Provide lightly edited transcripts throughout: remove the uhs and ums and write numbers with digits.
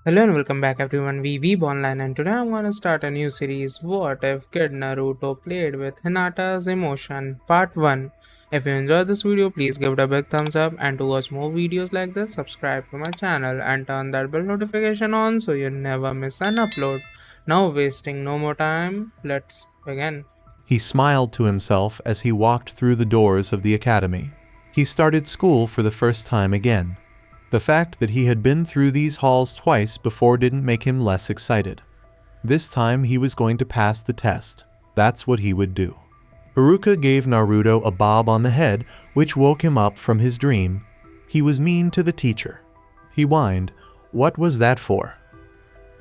Hello and welcome back everyone, we Weeb Online, and today I'm gonna start a new series, What If Kid Naruto Played with Hinata's Emotion, Part 1. If you enjoyed this video, please give it a big thumbs up, and to watch more videos like this, subscribe to my channel and turn that bell notification on so you never miss an upload. Now wasting no more time, let's begin. He smiled to himself as he walked through the doors of the academy. He started school for the first time again. The fact that he had been through these halls twice before didn't make him less excited. This time he was going to pass the test. That's what he would do. Iruka gave Naruto a bob on the head, which woke him up from his dream. He was mean to the teacher. He whined, "What was that for?"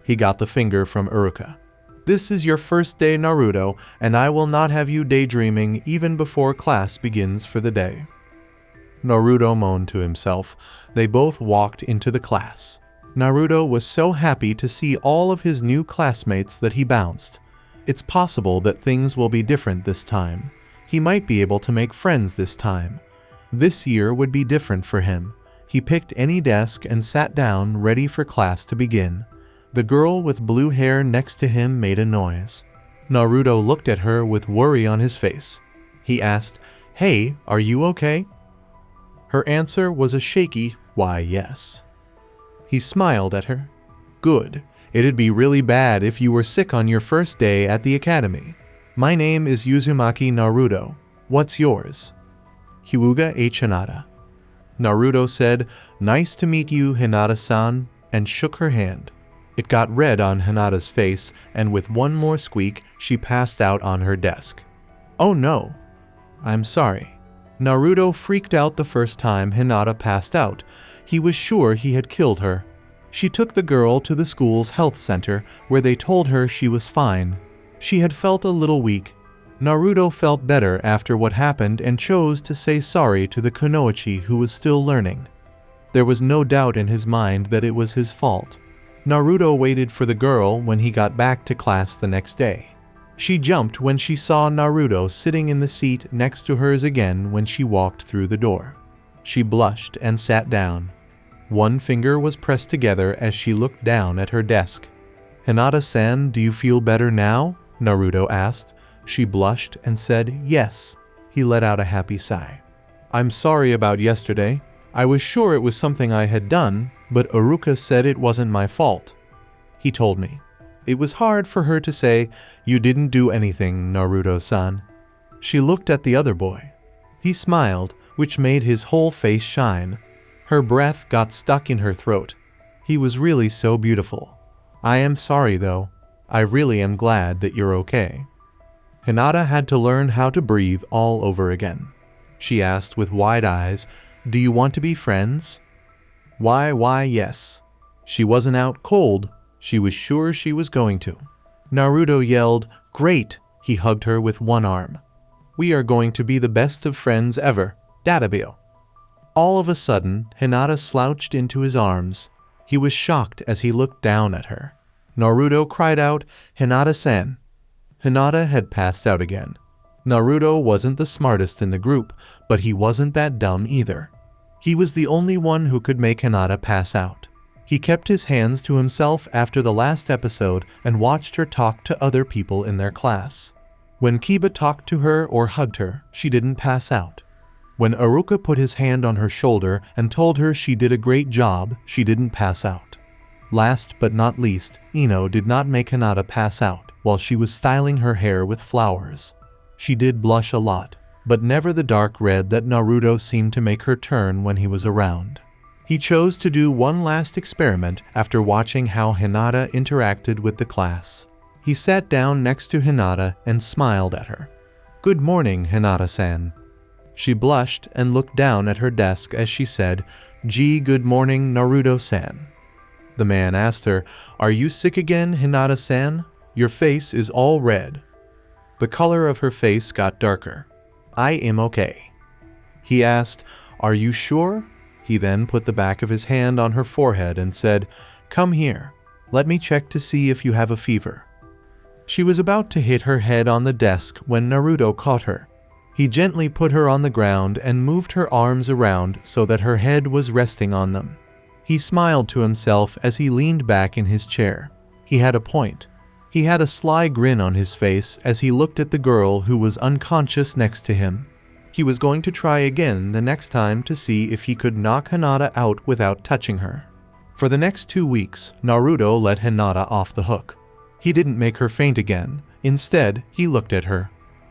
He got the finger from Iruka. "This is your first day, Naruto, and I will not have you daydreaming even before class begins for the day." Naruto moaned to himself. They both walked into the class. Naruto was so happy to see all of his new classmates that he bounced. It's possible that things will be different this time. He might be able to make friends this time. This year would be different for him. He picked any desk and sat down, ready for class to begin. The girl with blue hair next to him made a noise. Naruto looked at her with worry on his face. He asked, "Hey, are you okay?" Her answer was a shaky, "Why, yes." He smiled at her. "Good. It'd be really bad if you were sick on your first day at the academy. My name is Uzumaki Naruto. What's yours?" "Hyuga H. Hinata." Naruto said, "Nice to meet you, Hinata-san," and shook her hand. It got red on Hinata's face, and with one more squeak, she passed out on her desk. "Oh no. I'm sorry." Naruto freaked out the first time Hinata passed out. He was sure he had killed her. She took the girl to the school's health center, where they told her she was fine. She had felt a little weak. Naruto felt better after what happened and chose to say sorry to the kunoichi who was still learning. There was no doubt in his mind that it was his fault. Naruto waited for the girl when he got back to class the next day. She jumped when she saw Naruto sitting in the seat next to hers again when she walked through the door. She blushed and sat down. One finger was pressed together as she looked down at her desk. "Hinata-san, do you feel better now?" Naruto asked. She blushed and said, "Yes." He let out a happy sigh. "I'm sorry about yesterday. I was sure it was something I had done, but Iruka said it wasn't my fault. He told me." It was hard for her to say, "You didn't do anything, Naruto-san." She looked at the other boy. He smiled, which made his whole face shine. Her breath got stuck in her throat. He was really so beautiful. "I am sorry though. I really am glad that you're okay." Hinata had to learn how to breathe all over again. She asked with wide eyes, "Do you want to be friends?" Why, yes. She wasn't out cold. She was sure she was going to. Naruto yelled, "Great!" He hugged her with one arm. "We are going to be the best of friends ever. Databio." All of a sudden, Hinata slouched into his arms. He was shocked as he looked down at her. Naruto cried out, "Hinata-san." Hinata had passed out again. Naruto wasn't the smartest in the group, but he wasn't that dumb either. He was the only one who could make Hinata pass out. He kept his hands to himself after the last episode and watched her talk to other people in their class. When Kiba talked to her or hugged her, she didn't pass out. When Iruka put his hand on her shoulder and told her she did a great job, she didn't pass out. Last but not least, Ino did not make Hinata pass out while she was styling her hair with flowers. She did blush a lot, but never the dark red that Naruto seemed to make her turn when he was around. He chose to do one last experiment after watching how Hinata interacted with the class. He sat down next to Hinata and smiled at her. "Good morning, Hinata-san." She blushed and looked down at her desk as she said, "Gee, good morning, Naruto-san." The man asked her, "Are you sick again, Hinata-san? Your face is all red." The color of her face got darker. "I am okay." He asked, "Are you sure?" He then put the back of his hand on her forehead and said, "Come here. Let me check to see if you have a fever." She was about to hit her head on the desk when Naruto caught her. He gently put her on the ground and moved her arms around so that her head was resting on them. He smiled to himself as he leaned back in his chair. He had a point. He had a sly grin on his face as he looked at the girl who was unconscious next to him. He was going to try again the next time to see if he could knock Hinata out without touching her. For the next 2 weeks, Naruto let Hinata off the hook. He didn't make her faint again. Instead, he looked at her.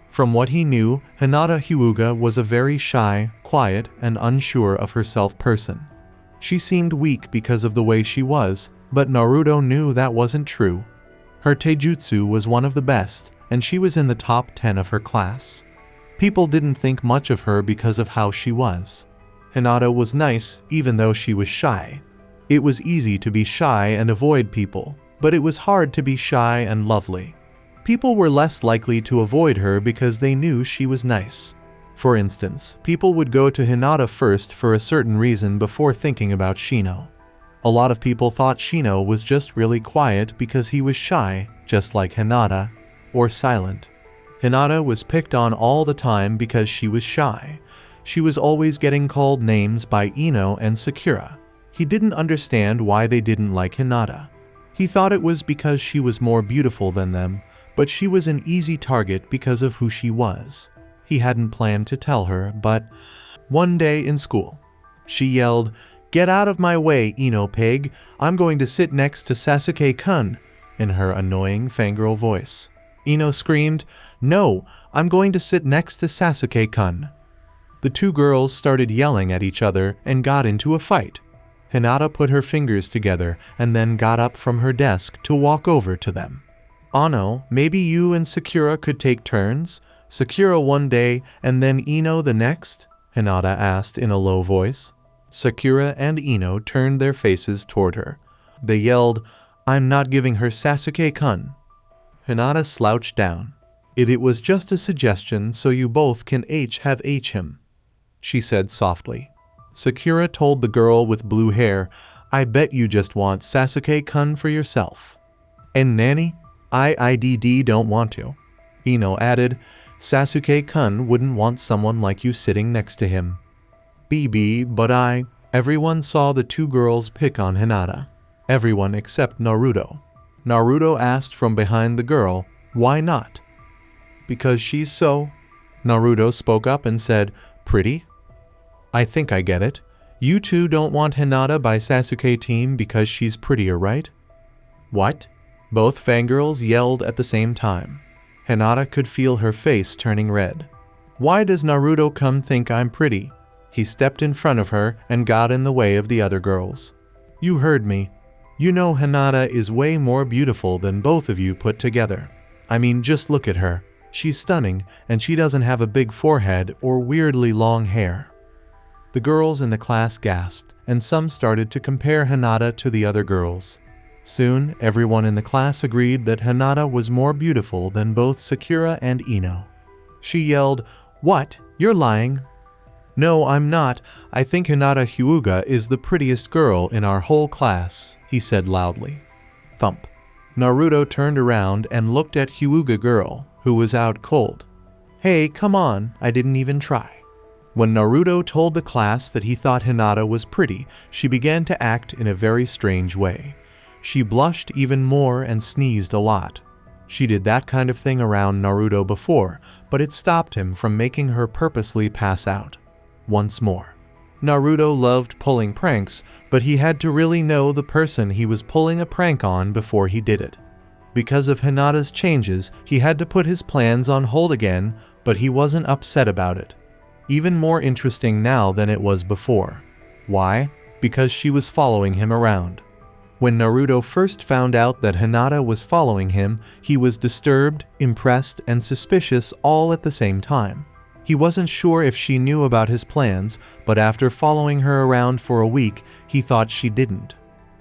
From what he knew, Hinata Hyuga was a very shy, quiet, and unsure of herself person. She seemed weak because of the way she was, but Naruto knew that wasn't true. Her taijutsu was one of the best, and she was in the top 10 of her class. People didn't think much of her because of how she was. Hinata was nice even though she was shy. It was easy to be shy and avoid people, but it was hard to be shy and lovely. People were less likely to avoid her because they knew she was nice. For instance, people would go to Hinata first for a certain reason before thinking about Shino. A lot of people thought Shino was just really quiet because he was shy, just like Hinata, or silent. Hinata was picked on all the time because she was shy. She was always getting called names by Ino and Sakura. He didn't understand why they didn't like Hinata. He thought it was because she was more beautiful than them, but she was an easy target because of who she was. He hadn't planned to tell her, but one day in school, she yelled, "Get out of my way, Ino pig! I'm going to sit next to Sasuke-kun," in her annoying fangirl voice. Ino screamed, "No, I'm going to sit next to Sasuke-kun." The two girls started yelling at each other and got into a fight. Hinata put her fingers together and then got up from her desk to walk over to them. "Ano, maybe you and Sakura could take turns? Sakura one day and then Ino the next?" Hinata asked in a low voice. Sakura and Ino turned their faces toward her. They yelled, "I'm not giving her Sasuke-kun." Hinata slouched down. It was just a suggestion so you both can have him," she said softly. Sakura told the girl with blue hair, "I bet you just want Sasuke-kun for yourself." "And Nanny? I don't want to." Ino added, "Sasuke-kun wouldn't want someone like you sitting next to him." But I... Everyone saw the two girls pick on Hinata. Everyone except Naruto. Naruto asked from behind the girl, "Why not?" "Because she's so..." Naruto spoke up and said, "Pretty?" "I think I get it. You two don't want Hinata by Sasuke team because she's prettier, right?" "What?" Both fangirls yelled at the same time. Hinata could feel her face turning red. "Why does Naruto think I'm pretty?" He stepped in front of her and got in the way of the other girls. "You heard me. You know Hinata is way more beautiful than both of you put together. I mean, just look at her. She's stunning, and she doesn't have a big forehead or weirdly long hair." The girls in the class gasped, and some started to compare Hinata to the other girls. Soon, everyone in the class agreed that Hinata was more beautiful than both Sakura and Ino. She yelled, "What? You're lying." "No, I'm not. I think Hinata Hyuga is the prettiest girl in our whole class," he said loudly. Thump. Naruto turned around and looked at Hyuga girl, who was out cold. "Hey, come on, I didn't even try." When Naruto told the class that he thought Hinata was pretty, she began to act in a very strange way. She blushed even more and sneezed a lot. She did that kind of thing around Naruto before, but it stopped him from making her purposely pass out. Once more. Naruto loved pulling pranks, but he had to really know the person he was pulling a prank on before he did it. Because of Hinata's changes, he had to put his plans on hold again, but he wasn't upset about it. Even more interesting now than it was before. Why? Because she was following him around. When Naruto first found out that Hinata was following him, he was disturbed, impressed, and suspicious all at the same time. He wasn't sure if she knew about his plans, but after following her around for a week, he thought she didn't.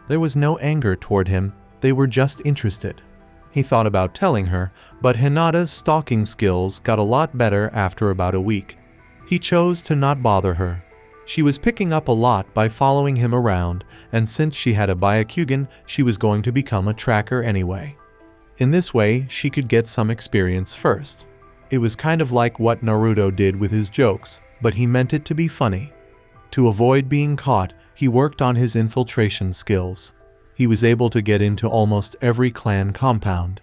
There was no anger toward him, they were just interested. He thought about telling her, but Hinata's stalking skills got a lot better after about a week. He chose to not bother her. She was picking up a lot by following him around, and since she had a Byakugan, she was going to become a tracker anyway. In this way, she could get some experience first. It was kind of like what Naruto did with his jokes, but he meant it to be funny. To avoid being caught, He worked on his infiltration skills. He was able to get into almost every clan compound.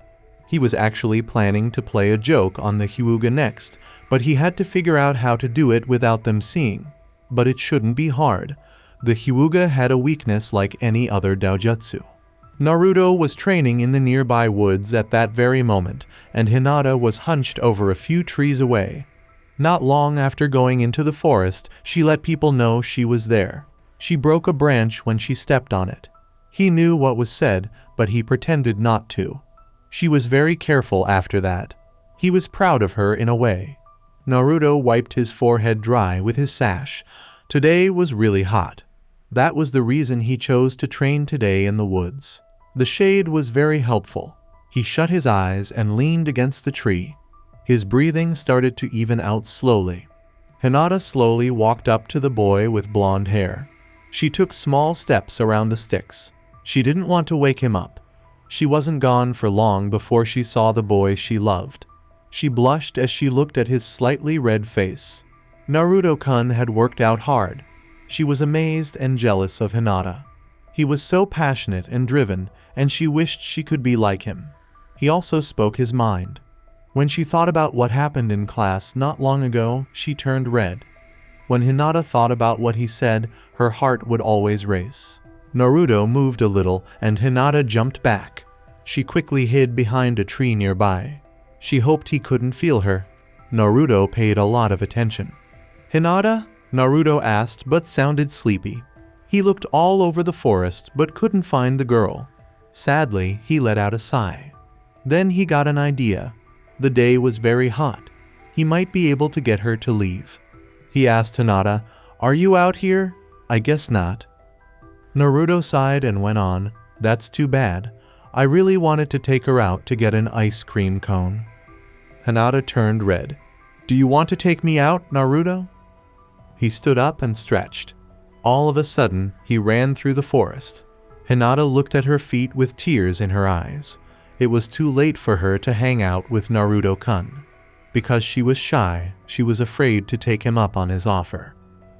He was actually planning to play a joke on the Hyuga next, but he had to figure out how to do it without them seeing. But it shouldn't be hard. The Hyuga had a weakness like any other doujutsu. Naruto was training in the nearby woods at that very moment, and Hinata was hunched over a few trees away. Not long after going into the forest, she let people know she was there. She broke a branch when she stepped on it. He knew what was said, but he pretended not to. She was very careful after that. He was proud of her in a way. Naruto wiped his forehead dry with his sash. Today was really hot. That was the reason he chose to train today in the woods. The shade was very helpful. He shut his eyes and leaned against the tree. His breathing started to even out slowly. Hinata slowly walked up to the boy with blonde hair. She took small steps around the sticks. She didn't want to wake him up. She wasn't gone for long before she saw the boy she loved. She blushed as she looked at his slightly red face. Naruto-kun had worked out hard. She was amazed and jealous of Hinata. He was so passionate and driven, and she wished she could be like him. He also spoke his mind. When she thought about what happened in class not long ago, she turned red. When Hinata thought about what he said, her heart would always race. Naruto moved a little, and Hinata jumped back. She quickly hid behind a tree nearby. She hoped he couldn't feel her. Naruto paid a lot of attention. "Hinata?" Naruto asked, but sounded sleepy. He looked all over the forest, but couldn't find the girl. Sadly, he let out a sigh. Then he got an idea. The day was very hot. He might be able to get her to leave. He asked Hinata, "Are you out here?" "I guess not." Naruto sighed and went on, "That's too bad. I really wanted to take her out to get an ice cream cone." Hinata turned red. "Do you want to take me out, Naruto?" He stood up and stretched. All of a sudden, he ran through the forest. Hinata looked at her feet with tears in her eyes. It was too late for her to hang out with Naruto-kun. Because she was shy, she was afraid to take him up on his offer.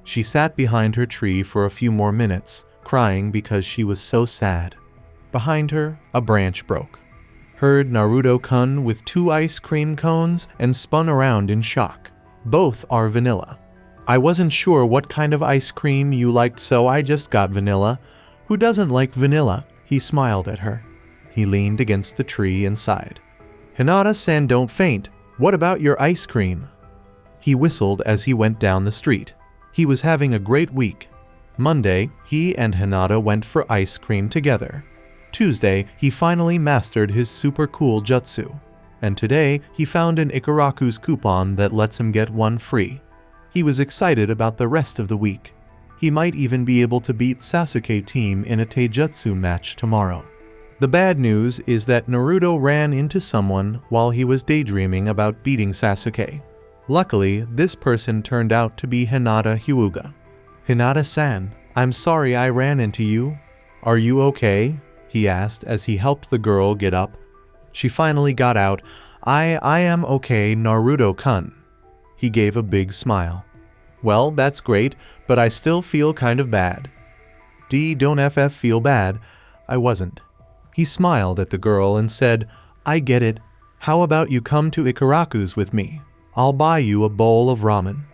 She sat behind her tree for a few more minutes, crying because she was so sad. Behind her, a branch broke. Heard Naruto-kun with 2 ice cream cones and spun around in shock. "Both are vanilla." "I wasn't sure what kind of ice cream you liked, so I just got vanilla." "Who doesn't like vanilla?" He smiled at her. He leaned against the tree and sighed. "Hinata-san, don't faint. What about your ice cream?" He whistled as he went down the street. He was having a great week. Monday, he and Hinata went for ice cream together. Tuesday, he finally mastered his super cool jutsu. And today, he found an Ikaraku's coupon that lets him get one free. He was excited about the rest of the week. He might even be able to beat Sasuke team in a taijutsu match tomorrow. The bad news is that Naruto ran into someone while he was daydreaming about beating Sasuke. Luckily, this person turned out to be Hinata Hyuga. "Hinata-san, I'm sorry I ran into you. Are you okay?" he asked as he helped the girl get up. She finally got out, I am okay, Naruto-kun." He gave a big smile. "Well, that's great, but I still feel kind of bad." Don't feel bad. I wasn't." He smiled at the girl and said, "I get it. How about you come to Ikaraku's with me? I'll buy you a bowl of ramen."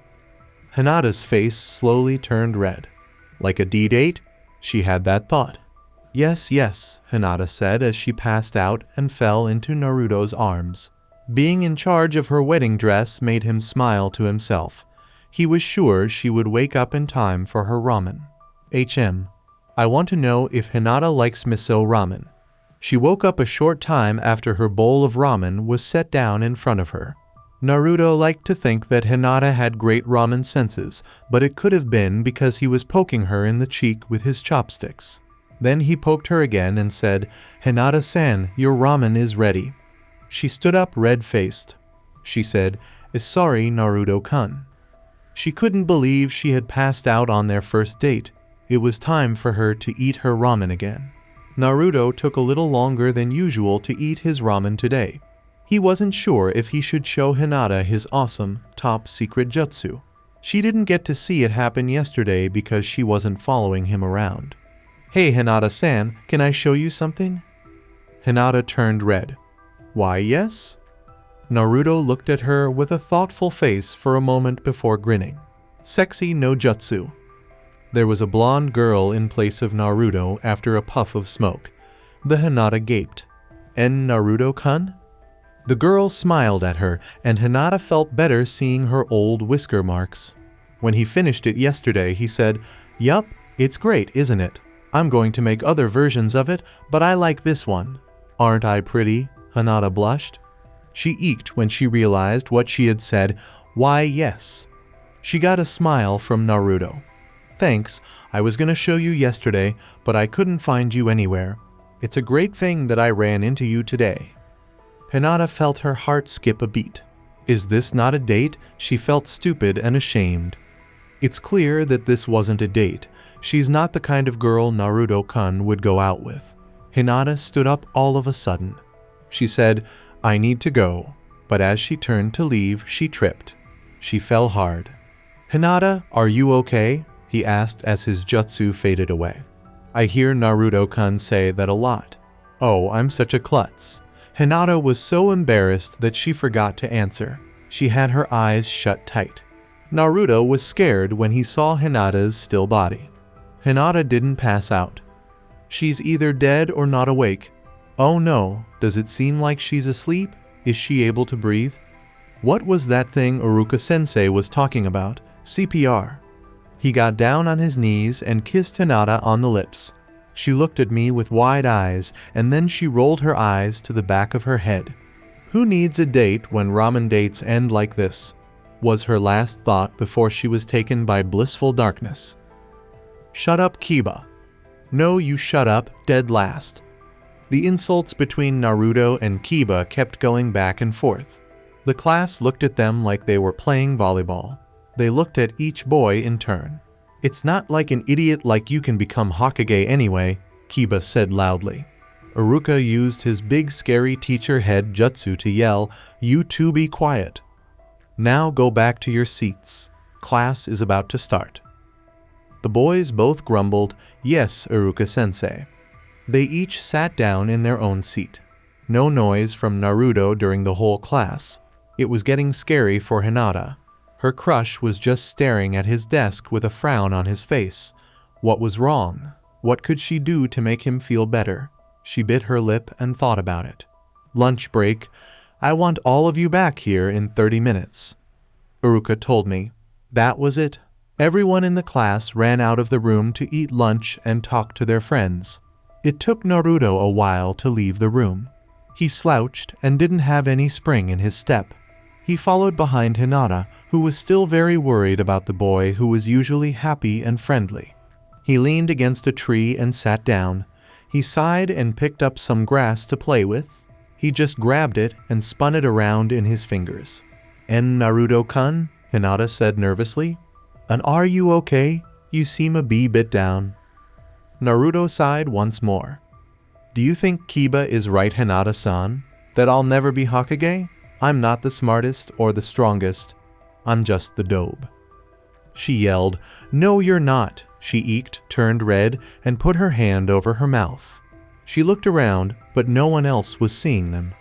Hinata's face slowly turned red. Like a D-date? She had that thought. Yes, Hinata said as she passed out and fell into Naruto's arms. Being in charge of her wedding dress made him smile to himself. He was sure she would wake up in time for her ramen. I want to know if Hinata likes miso ramen. She woke up a short time after her bowl of ramen was set down in front of her. Naruto liked to think that Hinata had great ramen senses, but it could have been because he was poking her in the cheek with his chopsticks. Then he poked her again and said, "Hinata-san, your ramen is ready." She stood up red-faced. She said, "Sorry, Naruto-kun." She couldn't believe she had passed out on their first date. It was time for her to eat her ramen again. Naruto took a little longer than usual to eat his ramen today. He wasn't sure if he should show Hinata his awesome, top-secret jutsu. She didn't get to see it happen yesterday because she wasn't following him around. "Hey Hinata-san, can I show you something?" Hinata turned red. "Why, yes?" Naruto looked at her with a thoughtful face for a moment before grinning. "Sexy no jutsu." There was a blonde girl in place of Naruto after a puff of smoke. The Hinata gaped. "En Naruto-kun?" The girl smiled at her, and Hinata felt better seeing her old whisker marks. When he finished it yesterday, he said, "Yup, it's great, isn't it? I'm going to make other versions of it, but I like this one." "Aren't I pretty?" Hinata blushed. She eked when she realized what she had said. "Why, yes." She got a smile from Naruto. "Thanks, I was gonna show you yesterday, but I couldn't find you anywhere. It's a great thing that I ran into you today." Hinata felt her heart skip a beat. Is this not a date? She felt stupid and ashamed. It's clear that this wasn't a date. She's not the kind of girl Naruto-kun would go out with. Hinata stood up all of a sudden. She said, "I need to go," but as she turned to leave, she tripped. She fell hard. "Hinata, are you okay?" he asked as his jutsu faded away. "I hear Naruto-kun say that a lot." "Oh, I'm such a klutz." Hinata was so embarrassed that she forgot to answer. She had her eyes shut tight. Naruto was scared when he saw Hinata's still body. Hinata didn't pass out. She's either dead or not awake. Oh no, does it seem like she's asleep? Is she able to breathe? What was that thing Iruka-sensei was talking about? CPR. He got down on his knees and kissed Hinata on the lips. She looked at me with wide eyes, and then she rolled her eyes to the back of her head. "Who needs a date when ramen dates end like this?" was her last thought before she was taken by blissful darkness. "Shut up, Kiba." "No, you shut up, dead last." The insults between Naruto and Kiba kept going back and forth. The class looked at them like they were playing volleyball. They looked at each boy in turn. "It's not like an idiot like you can become Hokage anyway," Kiba said loudly. Iruka used his big scary teacher head jutsu to yell, "You two be quiet. Now go back to your seats. Class is about to start." The boys both grumbled, "Yes, Iruka-sensei." They each sat down in their own seat. No noise from Naruto during the whole class. It was getting scary for Hinata. Her crush was just staring at his desk with a frown on his face. What was wrong? What could she do to make him feel better? She bit her lip and thought about it. "Lunch break. I want all of you back here in 30 minutes. Iruka told me. That was it. Everyone in the class ran out of the room to eat lunch and talk to their friends. It took Naruto a while to leave the room. He slouched and didn't have any spring in his step. He followed behind Hinata, who was still very worried about the boy who was usually happy and friendly. He leaned against a tree and sat down. He sighed and picked up some grass to play with. He just grabbed it and spun it around in his fingers. "En Naruto-kun?" Hinata said nervously. "And are you okay? You seem a bit down." Naruto sighed once more. "Do you think Kiba is right, Hinata-san? That I'll never be Hokage? I'm not the smartest or the strongest. I'm just the dobe." She yelled, "No, you're not." She eked, turned red, and put her hand over her mouth. She looked around, but no one else was seeing them.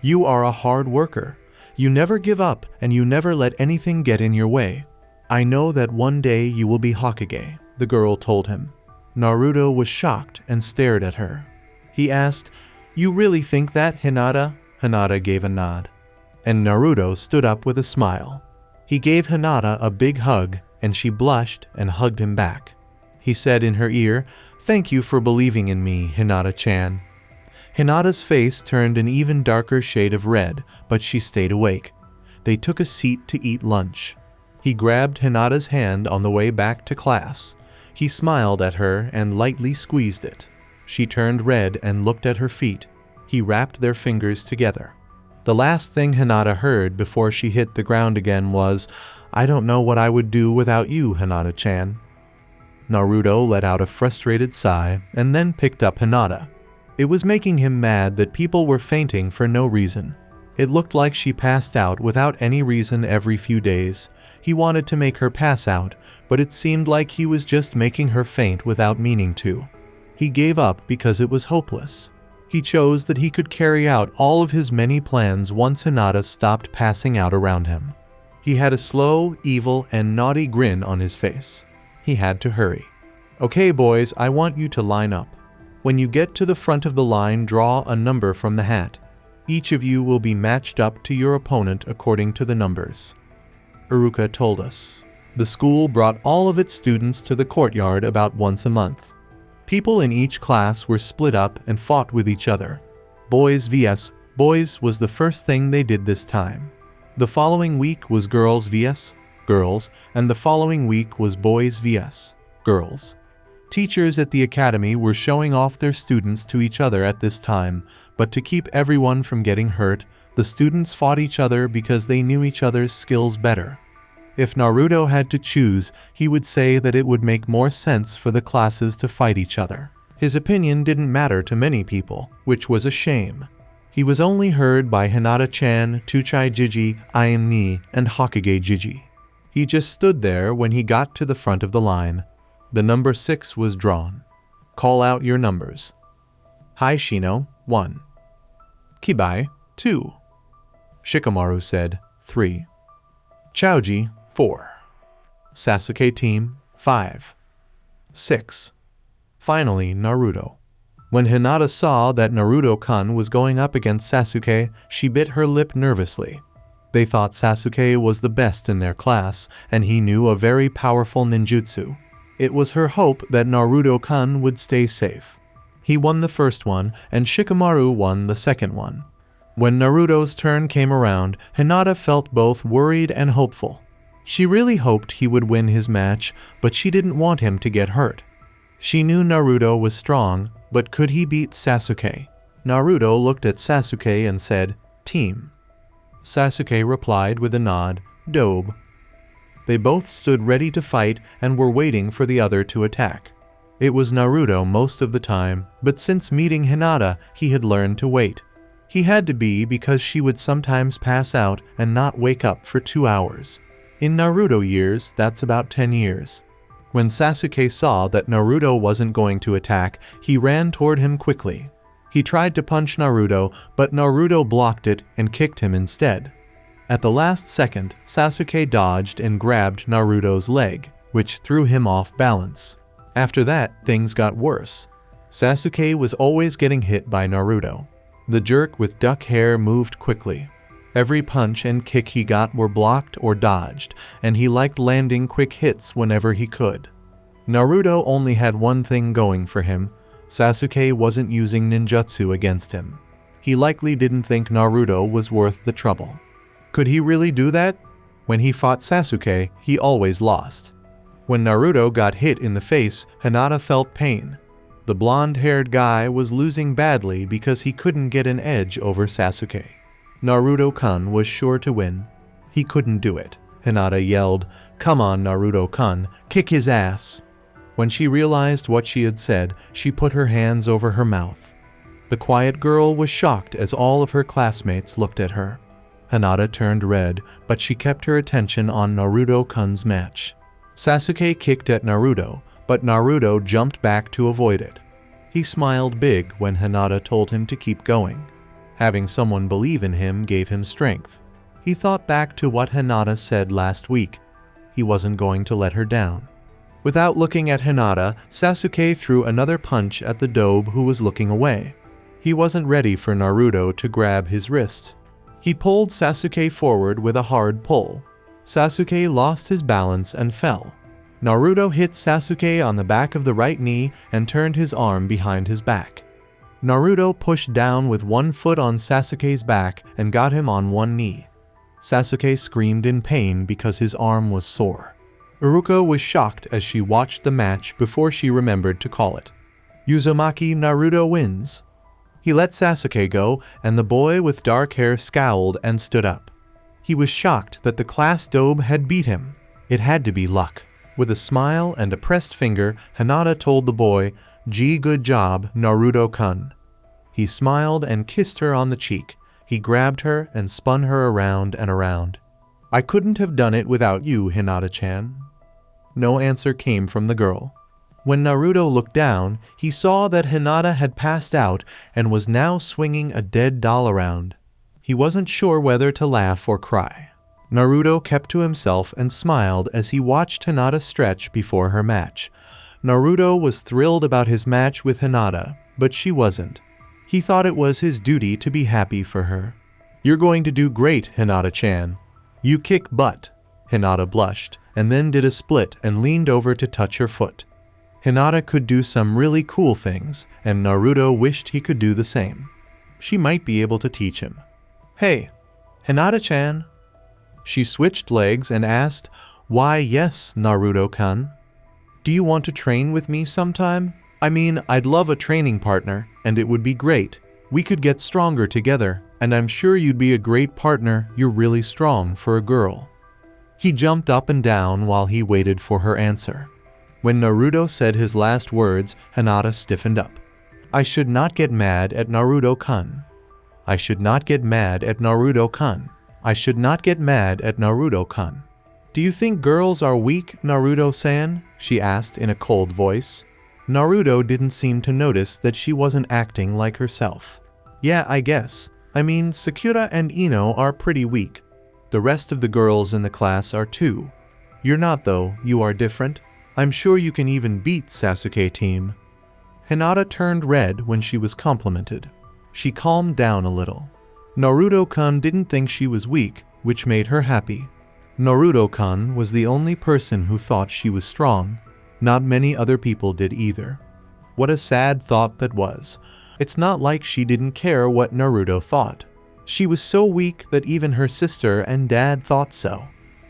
"You are a hard worker. You never give up, and you never let anything get in your way. I know that one day you will be Hokage," the girl told him. Naruto was shocked and stared at her. He asked, "You really think that, Hinata?" Hinata gave a nod. And Naruto stood up with a smile. He gave Hinata a big hug, and she blushed and hugged him back. He said in her ear, "Thank you for believing in me, Hinata-chan." Hinata's face turned an even darker shade of red, but she stayed awake. They took a seat to eat lunch. He grabbed Hinata's hand on the way back to class. He smiled at her and lightly squeezed it. She turned red and looked at her feet. He wrapped their fingers together. The last thing Hinata heard before she hit the ground again was, "I don't know what I would do without you, Hinata-chan." Naruto let out a frustrated sigh and then picked up Hinata. It was making him mad that people were fainting for no reason. It looked like she passed out without any reason every few days. He wanted to make her pass out, but it seemed like he was just making her faint without meaning to. He gave up because it was hopeless. He chose that he could carry out all of his many plans once Hinata stopped passing out around him. He had a slow, evil, and naughty grin on his face. He had to hurry. "Okay, boys, I want you to line up. When you get to the front of the line, draw a number from the hat. Each of you will be matched up to your opponent according to the numbers," Uruka told us. The school brought all of its students to the courtyard about once a month. People in each class were split up and fought with each other. Boys vs. boys was the first thing they did this time. The following week was girls vs. girls, and the following week was boys vs. girls. Teachers at the academy were showing off their students to each other at this time, but to keep everyone from getting hurt, the students fought each other because they knew each other's skills better. If Naruto had to choose, he would say that it would make more sense for the classes to fight each other. His opinion didn't matter to many people, which was a shame. He was only heard by Hinata-chan, Tuchai Jiji, Iam Ni, and Hokage Jiji. He just stood there when he got to the front of the line. The number 6 was drawn. "Call out your numbers." Haishino, 1. Kibai, 2. Shikamaru said, 3. Chaoji, 4. Sasuke team, 5. 6. Finally, Naruto. When Hinata saw that Naruto-kun was going up against Sasuke, she bit her lip nervously. They thought Sasuke was the best in their class, and he knew a very powerful ninjutsu. It was her hope that Naruto-kun would stay safe. He won the first one, and Shikamaru won the second one. When Naruto's turn came around, Hinata felt both worried and hopeful. She really hoped he would win his match, but she didn't want him to get hurt. She knew Naruto was strong, but could he beat Sasuke? Naruto looked at Sasuke and said, "Team." Sasuke replied with a nod, "Dobe." They both stood ready to fight and were waiting for the other to attack. It was Naruto most of the time, but since meeting Hinata, he had learned to wait. He had to be because she would sometimes pass out and not wake up for 2 hours. In Naruto years, that's about 10 years. When Sasuke saw that Naruto wasn't going to attack, he ran toward him quickly. He tried to punch Naruto, but Naruto blocked it and kicked him instead. At the last second, Sasuke dodged and grabbed Naruto's leg, which threw him off balance. After that, things got worse. Sasuke was always getting hit by Naruto. The jerk with duck hair moved quickly. Every punch and kick he got were blocked or dodged, and he liked landing quick hits whenever he could. Naruto only had one thing going for him. Sasuke wasn't using ninjutsu against him. He likely didn't think Naruto was worth the trouble. Could he really do that? When he fought Sasuke, he always lost. When Naruto got hit in the face, Hinata felt pain. The blonde-haired guy was losing badly because he couldn't get an edge over Sasuke. Naruto-kun was sure to win. He couldn't do it. Hinata yelled, "Come on, Naruto-kun, kick his ass." When she realized what she had said, she put her hands over her mouth. The quiet girl was shocked as all of her classmates looked at her. Hinata turned red, but she kept her attention on Naruto-kun's match. Sasuke kicked at Naruto, but Naruto jumped back to avoid it. He smiled big when Hinata told him to keep going. Having someone believe in him gave him strength. He thought back to what Hinata said last week. He wasn't going to let her down. Without looking at Hinata, Sasuke threw another punch at the dobe who was looking away. He wasn't ready for Naruto to grab his wrist. He pulled Sasuke forward with a hard pull. Sasuke lost his balance and fell. Naruto hit Sasuke on the back of the right knee and turned his arm behind his back. Naruto pushed down with one foot on Sasuke's back and got him on one knee. Sasuke screamed in pain because his arm was sore. Uruka was shocked as she watched the match before she remembered to call it. Uzumaki Naruto wins. He let Sasuke go, and the boy with dark hair scowled and stood up. He was shocked that the class dobe had beat him. It had to be luck. With a smile and a pressed finger, Hinata told the boy, "Gee, good job, Naruto-kun." He smiled and kissed her on the cheek. He grabbed her and spun her around and around. I couldn't have done it without you, Hinata-chan. No answer came from the girl. When Naruto looked down, he saw that Hinata had passed out and was now swinging a dead doll around. He wasn't sure whether to laugh or cry. Naruto kept to himself and smiled as he watched Hinata stretch before her match. Naruto was thrilled about his match with Hinata, but she wasn't. He thought it was his duty to be happy for her. You're going to do great, Hinata-chan. You kick butt. Hinata blushed, and then did a split and leaned over to touch her foot. Hinata could do some really cool things, and Naruto wished he could do the same. She might be able to teach him. Hey, Hinata-chan. She switched legs and asked, Why yes, Naruto-kun. Do you want to train with me sometime? I mean, I'd love a training partner, and it would be great. We could get stronger together, and I'm sure you'd be a great partner. You're really strong for a girl. He jumped up and down while he waited for her answer. When Naruto said his last words, Hinata stiffened up. I should not get mad at Naruto-kun. I should not get mad at Naruto-kun. I should not get mad at Naruto-kun. Do you think girls are weak, Naruto-san? She asked in a cold voice. Naruto didn't seem to notice that she wasn't acting like herself. Yeah, I guess. I mean, Sakura and Ino are pretty weak. The rest of the girls in the class are too. You're not though, you are different. I'm sure you can even beat Sasuke team. Hinata turned red when she was complimented. She calmed down a little. Naruto-kun didn't think she was weak, which made her happy. Naruto-kun was the only person who thought she was strong. Not many other people did either. What a sad thought that was. It's not like she didn't care what Naruto thought. She was so weak that even her sister and dad thought so.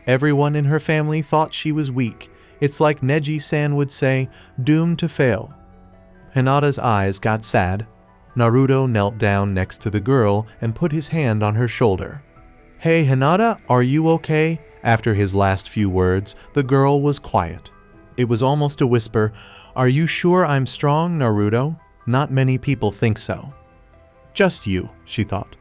Everyone in her family thought she was weak. It's like Neji-san would say, doomed to fail. Hinata's eyes got sad. Naruto knelt down next to the girl and put his hand on her shoulder. Hey Hinata, are you okay? After his last few words, the girl was quiet. It was almost a whisper. Are you sure I'm strong, Naruto? Not many people think so. Just you, she thought.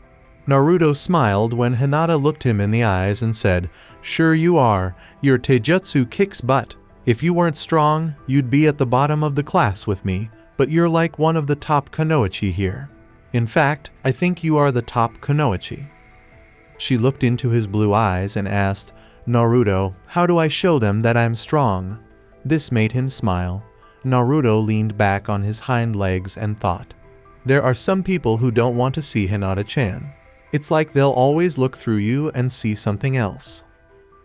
Naruto smiled when Hinata looked him in the eyes and said, Sure you are. Your taijutsu kicks butt. If you weren't strong, you'd be at the bottom of the class with me, but you're like one of the top kunoichi here. In fact, I think you are the top kunoichi. She looked into his blue eyes and asked, Naruto, how do I show them that I'm strong? This made him smile. Naruto leaned back on his hind legs and thought. There are some people who don't want to see Hinata-chan. It's like they'll always look through you and see something else.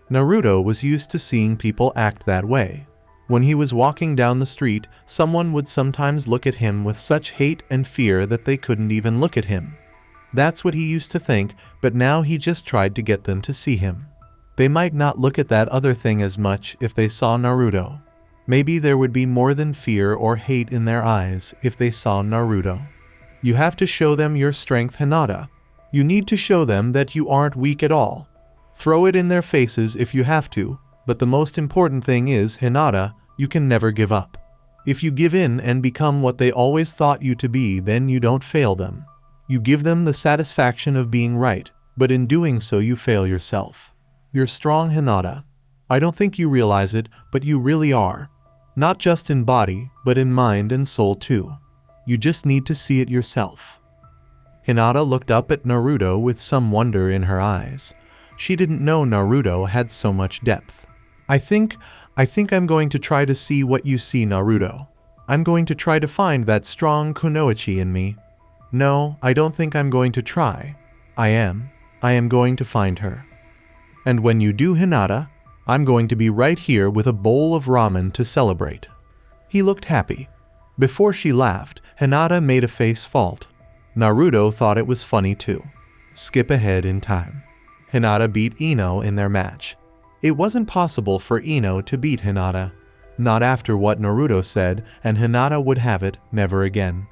Naruto was used to seeing people act that way. When he was walking down the street, someone would sometimes look at him with such hate and fear that they couldn't even look at him. That's what he used to think, but now he just tried to get them to see him. They might not look at that other thing as much if they saw Naruto. Maybe there would be more than fear or hate in their eyes if they saw Naruto. You have to show them your strength, Hinata. You need to show them that you aren't weak at all. Throw it in their faces if you have to, but the most important thing is, Hinata, you can never give up. If you give in and become what they always thought you to be, then you don't fail them. You give them the satisfaction of being right, but in doing so you fail yourself. You're strong, Hinata. I don't think you realize it, but you really are. Not just in body, but in mind and soul too. You just need to see it yourself. Hinata looked up at Naruto with some wonder in her eyes. She didn't know Naruto had so much depth. I think I'm going to try to see what you see, Naruto. I'm going to try to find that strong kunoichi in me. No, I don't think I'm going to try. I am going to find her. And when you do, Hinata, I'm going to be right here with a bowl of ramen to celebrate. He looked happy. Before she laughed, Hinata made a face fault. Naruto thought it was funny too. Skip ahead in time. Hinata beat Ino in their match. It wasn't possible for Ino to beat Hinata. Not after what Naruto said, and Hinata would have it never again.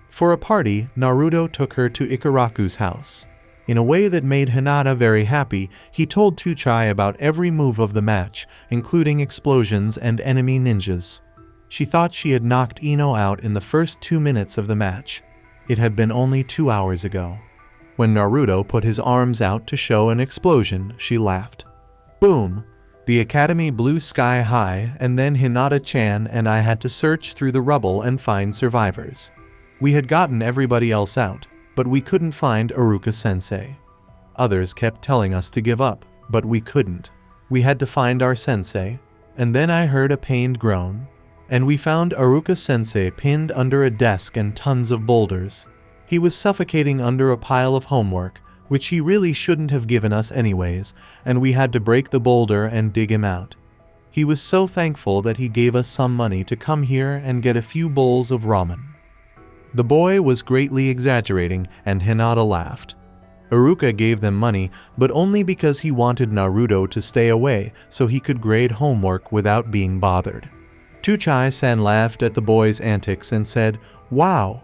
For a party, Naruto took her to Ikaraku's house. In a way that made Hinata very happy, he told Tuchai about every move of the match, including explosions and enemy ninjas. She thought she had knocked Ino out in the first 2 minutes of the match. It had been only 2 hours ago. When Naruto put his arms out to show an explosion, she laughed. Boom! The academy blew sky high, and then Hinata-chan and I had to search through the rubble and find survivors. We had gotten everybody else out, but we couldn't find Iruka-sensei. Others kept telling us to give up, but we couldn't. We had to find our sensei, and then I heard a pained groan, and we found Iruka-sensei pinned under a desk and tons of boulders. He was suffocating under a pile of homework, which he really shouldn't have given us anyways, and we had to break the boulder and dig him out. He was so thankful that he gave us some money to come here and get a few bowls of ramen. The boy was greatly exaggerating, and Hinata laughed. Iruka gave them money, but only because he wanted Naruto to stay away so he could grade homework without being bothered. Tuchai-san laughed at the boy's antics and said, "Wow!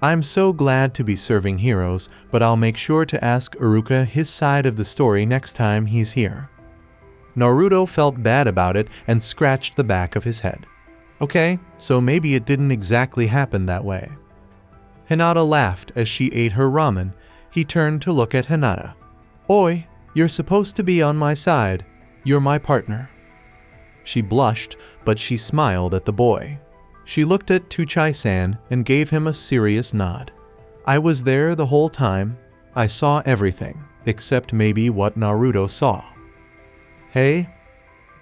I'm so glad to be serving heroes, but I'll make sure to ask Iruka his side of the story next time he's here." Naruto felt bad about it and scratched the back of his head. Okay, so maybe it didn't exactly happen that way. Hinata laughed as she ate her ramen. He turned to look at Hinata. "Oi, you're supposed to be on my side. You're my partner." She blushed, but she smiled at the boy. She looked at Tuchai-san and gave him a serious nod. "I was there the whole time. I saw everything, except maybe what Naruto saw." "Hey?"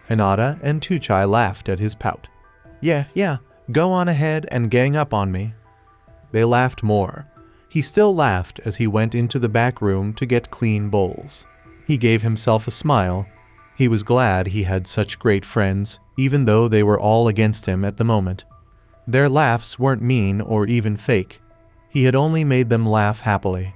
Hinata and Tuchai laughed at his pout. Yeah, go on ahead and gang up on me." They laughed more. He still laughed as he went into the back room to get clean bowls. He gave himself a smile. He was glad he had such great friends, even though they were all against him at the moment. Their laughs weren't mean or even fake. He had only made them laugh happily.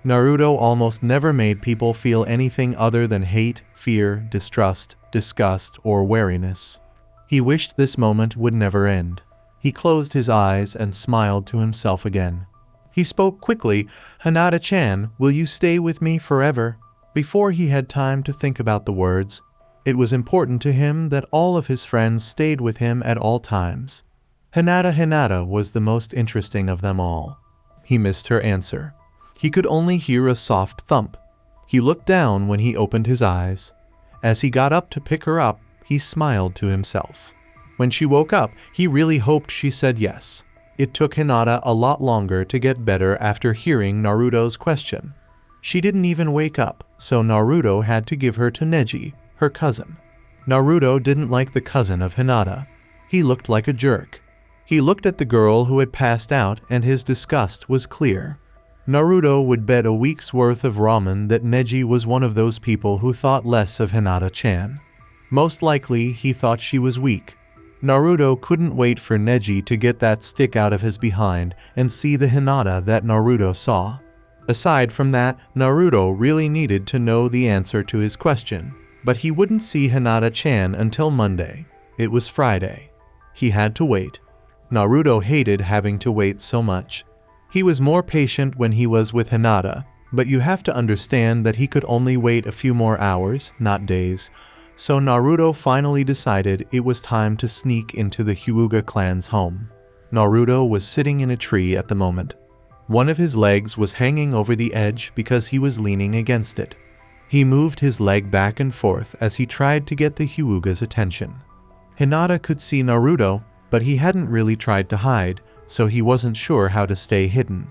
Naruto almost never made people feel anything other than hate, fear, distrust, disgust, or wariness. He wished this moment would never end. He closed his eyes and smiled to himself again. He spoke quickly, "Hinata-chan, will you stay with me forever?" Before he had time to think about the words, it was important to him that all of his friends stayed with him at all times. Hinata was the most interesting of them all. He missed her answer. He could only hear a soft thump. He looked down when he opened his eyes. As he got up to pick her up, he smiled to himself. When she woke up, he really hoped she said yes. It took Hinata a lot longer to get better after hearing Naruto's question. She didn't even wake up, so Naruto had to give her to Neji, her cousin. Naruto didn't like the cousin of Hinata. He looked like a jerk. He looked at the girl who had passed out, and his disgust was clear. Naruto would bet a week's worth of ramen that Neji was one of those people who thought less of Hinata-chan. Most likely, he thought she was weak. Naruto couldn't wait for Neji to get that stick out of his behind and see the Hinata that Naruto saw. Aside from that, Naruto really needed to know the answer to his question, but he wouldn't see Hinata-chan until Monday. It was Friday. He had to wait. Naruto hated having to wait so much. He was more patient when he was with Hinata, but you have to understand that he could only wait a few more hours, not days. So Naruto finally decided it was time to sneak into the Hyuga clan's home. Naruto was sitting in a tree at the moment. One of his legs was hanging over the edge because he was leaning against it. He moved his leg back and forth as he tried to get the Hyuga's attention. Hinata could see Naruto, but he hadn't really tried to hide, so he wasn't sure how to stay hidden.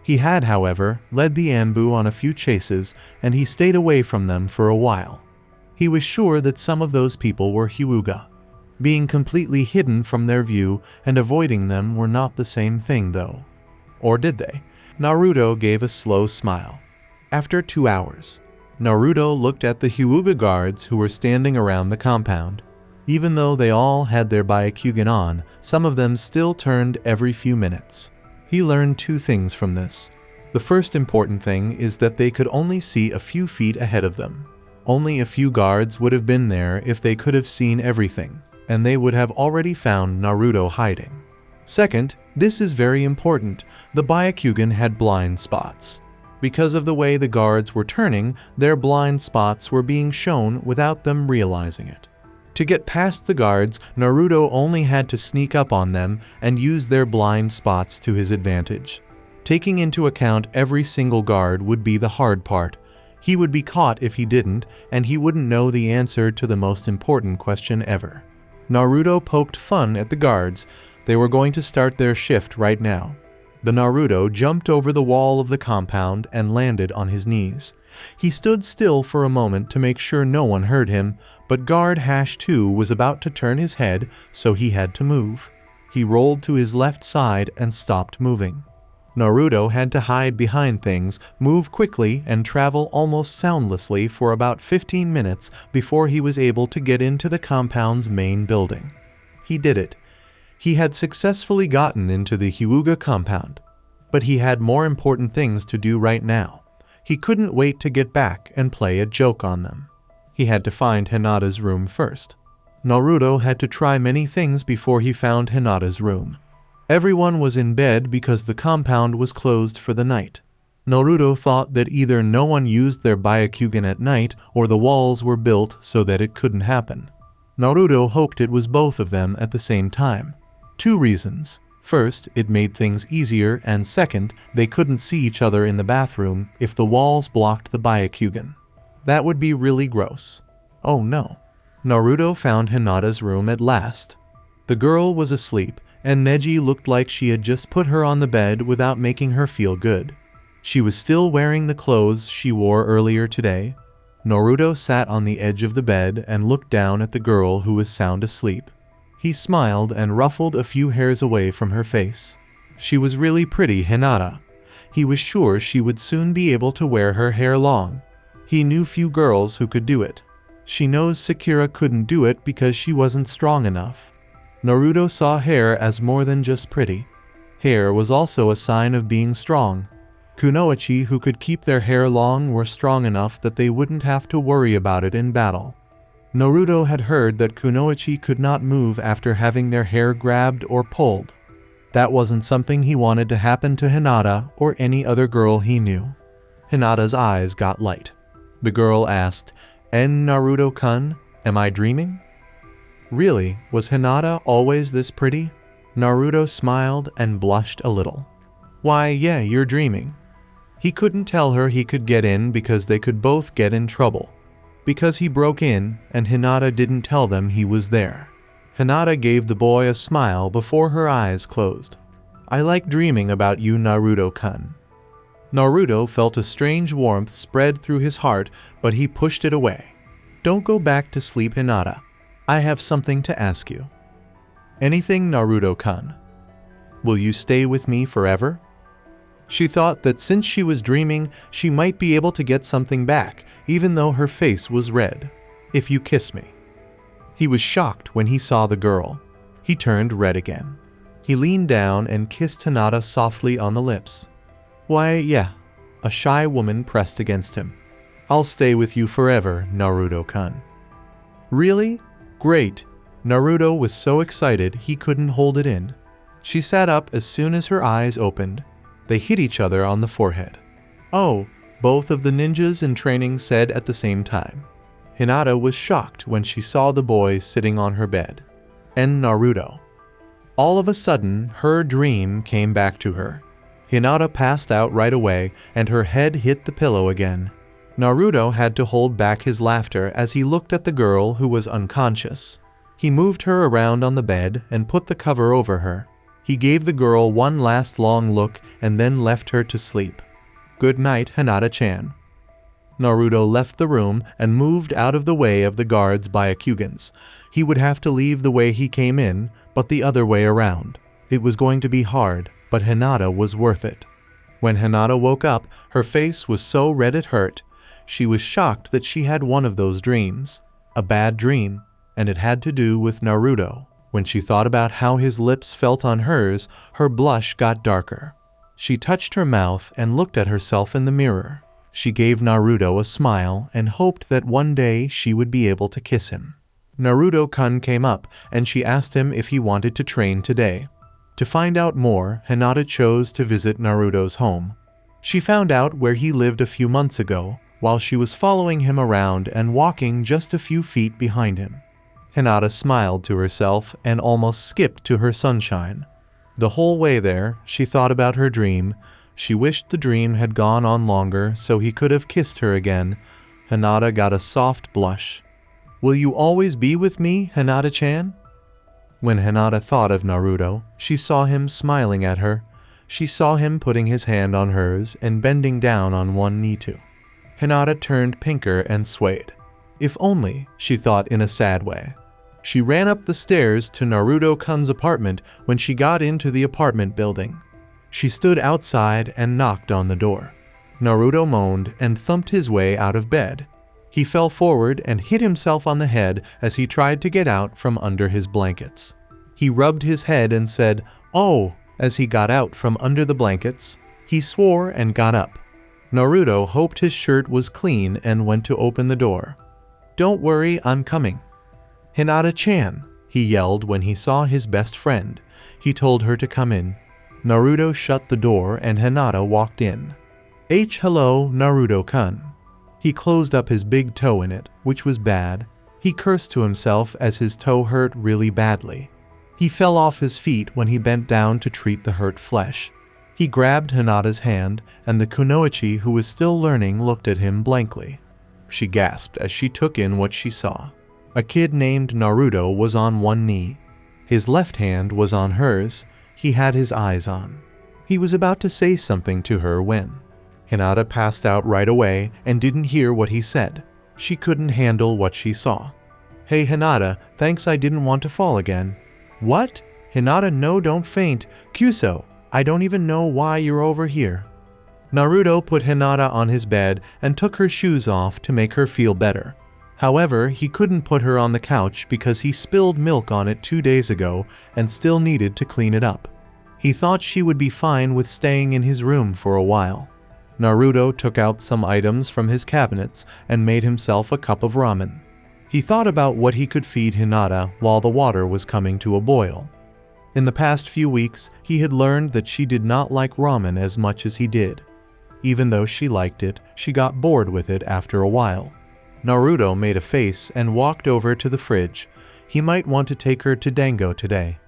He had, however, led the Anbu on a few chases, and he stayed away from them for a while. He was sure that some of those people were Hyuga. Being completely hidden from their view and avoiding them were not the same thing, though. Or did they? Naruto gave a slow smile. After 2 hours, Naruto looked at the Hyuga guards who were standing around the compound. Even though they all had their Byakugan on, some of them still turned every few minutes. He learned 2 things from this. The first important thing is that they could only see a few feet ahead of them. Only a few guards would have been there if they could have seen everything, and they would have already found Naruto hiding. Second, this is very important, the Byakugan had blind spots. Because of the way the guards were turning, their blind spots were being shown without them realizing it. To get past the guards, Naruto only had to sneak up on them and use their blind spots to his advantage. Taking into account every single guard would be the hard part. He would be caught if he didn't, and he wouldn't know the answer to the most important question ever. Naruto poked fun at the guards. They were going to start their shift right now. The Naruto jumped over the wall of the compound and landed on his knees. He stood still for a moment to make sure no one heard him, but guard #2 was about to turn his head, so he had to move. He rolled to his left side and stopped moving. Naruto had to hide behind things, move quickly, and travel almost soundlessly for about 15 minutes before he was able to get into the compound's main building. He did it. He had successfully gotten into the Hyuga compound. But he had more important things to do right now. He couldn't wait to get back and play a joke on them. He had to find Hinata's room first. Naruto had to try many things before he found Hinata's room. Everyone was in bed because the compound was closed for the night. Naruto thought that either no one used their Byakugan at night or the walls were built so that it couldn't happen. Naruto hoped it was both of them at the same time. 2 reasons. First, it made things easier, and second, they couldn't see each other in the bathroom if the walls blocked the Byakugan. That would be really gross. Oh no. Naruto found Hinata's room at last. The girl was asleep, and Neji looked like she had just put her on the bed without making her feel good. She was still wearing the clothes she wore earlier today. Naruto sat on the edge of the bed and looked down at the girl who was sound asleep. He smiled and ruffled a few hairs away from her face. She was really pretty, Hinata. He was sure she would soon be able to wear her hair long. He knew few girls who could do it. She knows Sakura couldn't do it because she wasn't strong enough. Naruto saw hair as more than just pretty. Hair was also a sign of being strong. Kunoichi who could keep their hair long were strong enough that they wouldn't have to worry about it in battle. Naruto had heard that Kunoichi could not move after having their hair grabbed or pulled. That wasn't something he wanted to happen to Hinata or any other girl he knew. Hinata's eyes got light. The girl asked, Naruto-kun, am I dreaming? Really, was Hinata always this pretty? Naruto smiled and blushed a little. Why, yeah, you're dreaming. He couldn't tell her he could get in because they could both get in trouble. Because he broke in, and Hinata didn't tell them he was there. Hinata gave the boy a smile before her eyes closed. I like dreaming about you, Naruto-kun. Naruto felt a strange warmth spread through his heart, but he pushed it away. Don't go back to sleep, Hinata. I have something to ask you. Anything, Naruto-kun? Will you stay with me forever? She thought that since she was dreaming, she might be able to get something back, even though her face was red. If you kiss me. He was shocked when he saw the girl. He turned red again. He leaned down and kissed Hinata softly on the lips. Why, yeah. A shy woman pressed against him. I'll stay with you forever, Naruto-kun. Really? Great. Naruto was so excited he couldn't hold it in. She sat up as soon as her eyes opened. They hit each other on the forehead. Oh, both of the ninjas in training said at the same time. Hinata was shocked when she saw the boy sitting on her bed. And Naruto. All of a sudden, her dream came back to her. Hinata passed out right away, and her head hit the pillow again. Naruto had to hold back his laughter as he looked at the girl who was unconscious. He moved her around on the bed and put the cover over her. He gave the girl one last long look and then left her to sleep. Good night, Hinata-chan. Naruto left the room and moved out of the way of the guards' Byakugans. He would have to leave the way he came in, but the other way around. It was going to be hard, but Hinata was worth it. When Hinata woke up, her face was so red it hurt. She was shocked that she had one of those dreams. A bad dream, and it had to do with Naruto. When she thought about how his lips felt on hers, her blush got darker. She touched her mouth and looked at herself in the mirror. She gave Naruto a smile and hoped that one day she would be able to kiss him. Naruto-kun came up and she asked him if he wanted to train today. To find out more, Hinata chose to visit Naruto's home. She found out where he lived a few months ago, while she was following him around and walking just a few feet behind him. Hinata smiled to herself and almost skipped to her sunshine. The whole way there, she thought about her dream. She wished the dream had gone on longer so he could have kissed her again. Hinata got a soft blush. "Will you always be with me, Hinata-chan?" When Hinata thought of Naruto, she saw him smiling at her. She saw him putting his hand on hers and bending down on one knee too. Hinata turned pinker and swayed. If only, she thought in a sad way. She ran up the stairs to Naruto-kun's apartment when she got into the apartment building. She stood outside and knocked on the door. Naruto moaned and thumped his way out of bed. He fell forward and hit himself on the head as he tried to get out from under his blankets. He rubbed his head and said, "Oh," as he got out from under the blankets. He swore and got up. Naruto hoped his shirt was clean and went to open the door. "Don't worry, I'm coming." "Hinata-chan," he yelled when he saw his best friend. He told her to come in. Naruto shut the door and Hinata walked in. Hello, Naruto-kun." He closed up his big toe in it, which was bad. He cursed to himself as his toe hurt really badly. He fell off his feet when he bent down to treat the hurt flesh. He grabbed Hinata's hand, and the kunoichi who was still learning looked at him blankly. She gasped as she took in what she saw. A kid named Naruto was on one knee. His left hand was on hers. He had his eyes on. He was about to say something to her when Hinata passed out right away and didn't hear what he said. She couldn't handle what she saw. "Hey Hinata, thanks, I didn't want to fall again." "What? Hinata, no, don't faint. Kyuso, I don't even know why you're over here." Naruto put Hinata on his bed and took her shoes off to make her feel better. However, he couldn't put her on the couch because he spilled milk on it 2 days ago and still needed to clean it up. He thought she would be fine with staying in his room for a while. Naruto took out some items from his cabinets and made himself a cup of ramen. He thought about what he could feed Hinata while the water was coming to a boil. In the past few weeks, he had learned that she did not like ramen as much as he did. Even though she liked it, she got bored with it after a while. Naruto made a face and walked over to the fridge. He might want to take her to Dango today.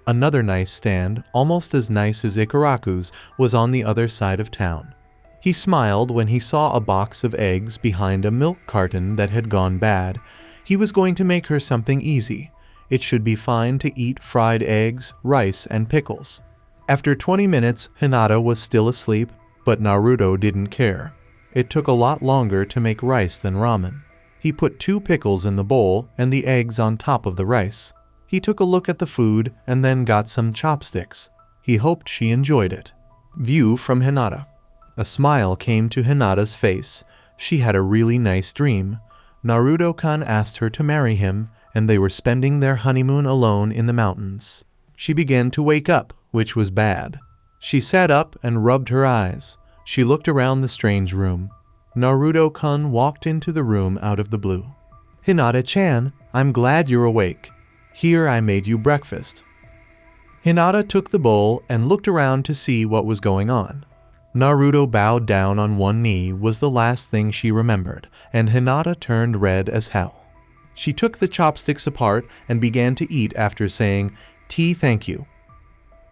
Another nice stand, almost as nice as Ikaraku's, was on the other side of town. He smiled when he saw a box of eggs behind a milk carton that had gone bad. He was going to make her something easy. It should be fine to eat fried eggs, rice, and pickles. After 20 minutes, Hinata was still asleep, but Naruto didn't care. It took a lot longer to make rice than ramen. He put 2 pickles in the bowl and the eggs on top of the rice. He took a look at the food and then got some chopsticks. He hoped she enjoyed it. View from Hinata. A smile came to Hinata's face. She had a really nice dream. Naruto-kun asked her to marry him, and they were spending their honeymoon alone in the mountains. She began to wake up, which was bad. She sat up and rubbed her eyes. She looked around the strange room. Naruto-kun walked into the room out of the blue. "Hinata-chan, I'm glad you're awake. Here, I made you breakfast." Hinata took the bowl and looked around to see what was going on. Naruto bowed down on one knee was the last thing she remembered, and Hinata turned red as hell. She took the chopsticks apart and began to eat after saying, "Tea, thank you."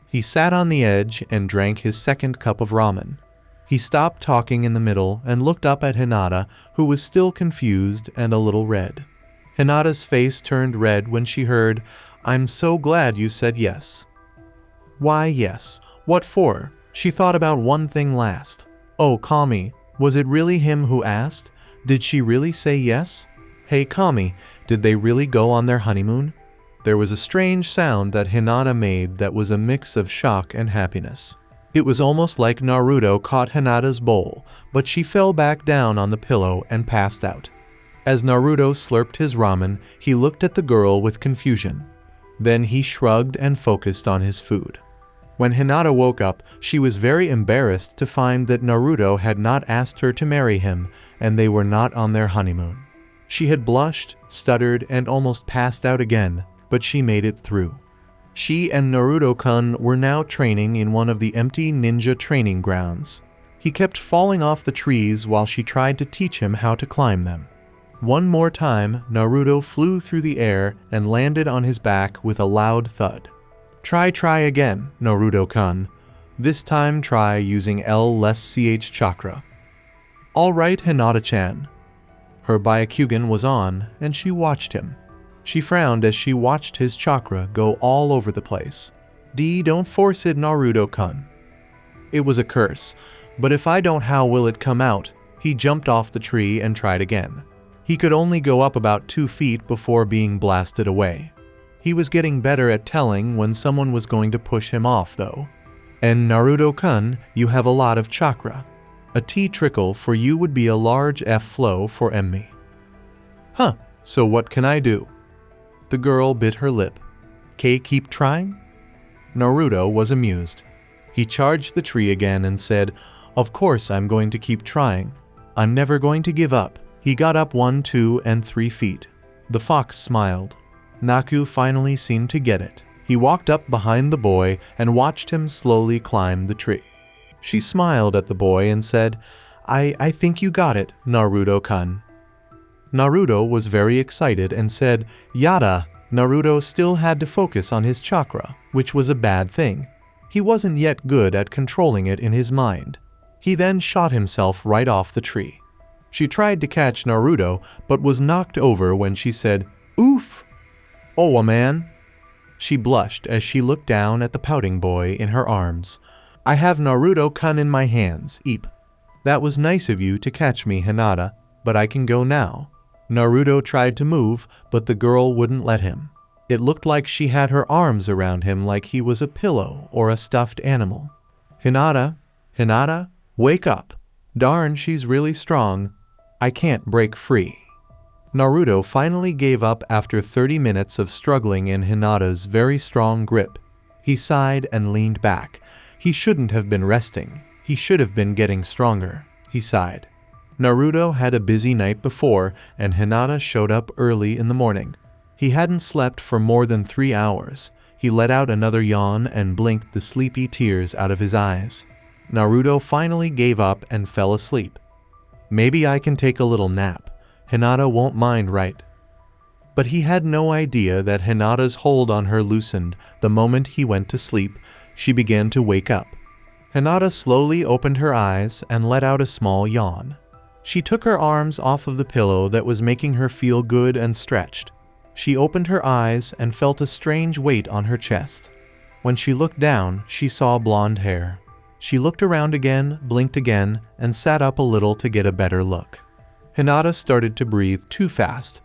He sat on the edge and drank his second cup of ramen. He stopped talking in the middle and looked up at Hinata, who was still confused and a little red. Hinata's face turned red when she heard, "I'm so glad you said yes." "Why yes? What for?" She thought about one thing last. "Oh, Kami, was it really him who asked? Did she really say yes? Hey Kami, did they really go on their honeymoon?" There was a strange sound that Hinata made that was a mix of shock and happiness. It was almost like Naruto caught Hinata's bowl, but she fell back down on the pillow and passed out. As Naruto slurped his ramen, he looked at the girl with confusion. Then he shrugged and focused on his food. When Hinata woke up, she was very embarrassed to find that Naruto had not asked her to marry him, and they were not on their honeymoon. She had blushed, stuttered, and almost passed out again, but she made it through. She and Naruto-kun were now training in one of the empty ninja training grounds. He kept falling off the trees while she tried to teach him how to climb them. One more time, Naruto flew through the air and landed on his back with a loud thud. Try again, Naruto-kun." This time try using L less CH chakra. Alright, Hinata-chan. Her Byakugan was on, and she watched him. She frowned as she watched his chakra go all over the place. Don't force it, Naruto-kun. It was a curse, but if I don't, how will it come out? He jumped off the tree and tried again. He could only go up about 2 feet before being blasted away. He was getting better at telling when someone was going to push him off, though. And Naruto-kun, you have a lot of chakra. A T trickle for you would be a large F flow for me. Huh, so what can I do? The girl bit her lip. Keep trying? Naruto was amused. He charged the tree again and said, of course I'm going to keep trying. I'm never going to give up. He got up 1, 2, and 3 feet. The fox smiled. Naku finally seemed to get it. He walked up behind the boy and watched him slowly climb the tree. She smiled at the boy and said, I think you got it, Naruto-kun. Naruto was very excited and said, Yada. Naruto still had to focus on his chakra, which was a bad thing. He wasn't yet good at controlling it in his mind. He then shot himself right off the tree. She tried to catch Naruto, but was knocked over when she said, Oof! Oh, man. She blushed as she looked down at the pouting boy in her arms. I have Naruto-kun in my hands, Eep. That was nice of you to catch me, Hinata, but I can go now. Naruto tried to move, but the girl wouldn't let him. It looked like she had her arms around him like he was a pillow or a stuffed animal. Hinata, wake up. Darn, she's really strong. I can't break free. Naruto finally gave up after 30 minutes of struggling in Hinata's very strong grip. He sighed and leaned back. He shouldn't have been resting. He should have been getting stronger, he sighed. Naruto had a busy night before, and Hinata showed up early in the morning. He hadn't slept for more than 3 hours. He let out another yawn and blinked the sleepy tears out of his eyes. Naruto finally gave up and fell asleep. Maybe I can take a little nap. Hinata won't mind, right? But he had no idea that Hinata's hold on her loosened the moment he went to sleep. She began to wake up. Hinata slowly opened her eyes and let out a small yawn. She took her arms off of the pillow that was making her feel good and stretched. She opened her eyes and felt a strange weight on her chest. When she looked down, she saw blonde hair. She looked around again, blinked again, and sat up a little to get a better look. Hinata started to breathe too fast.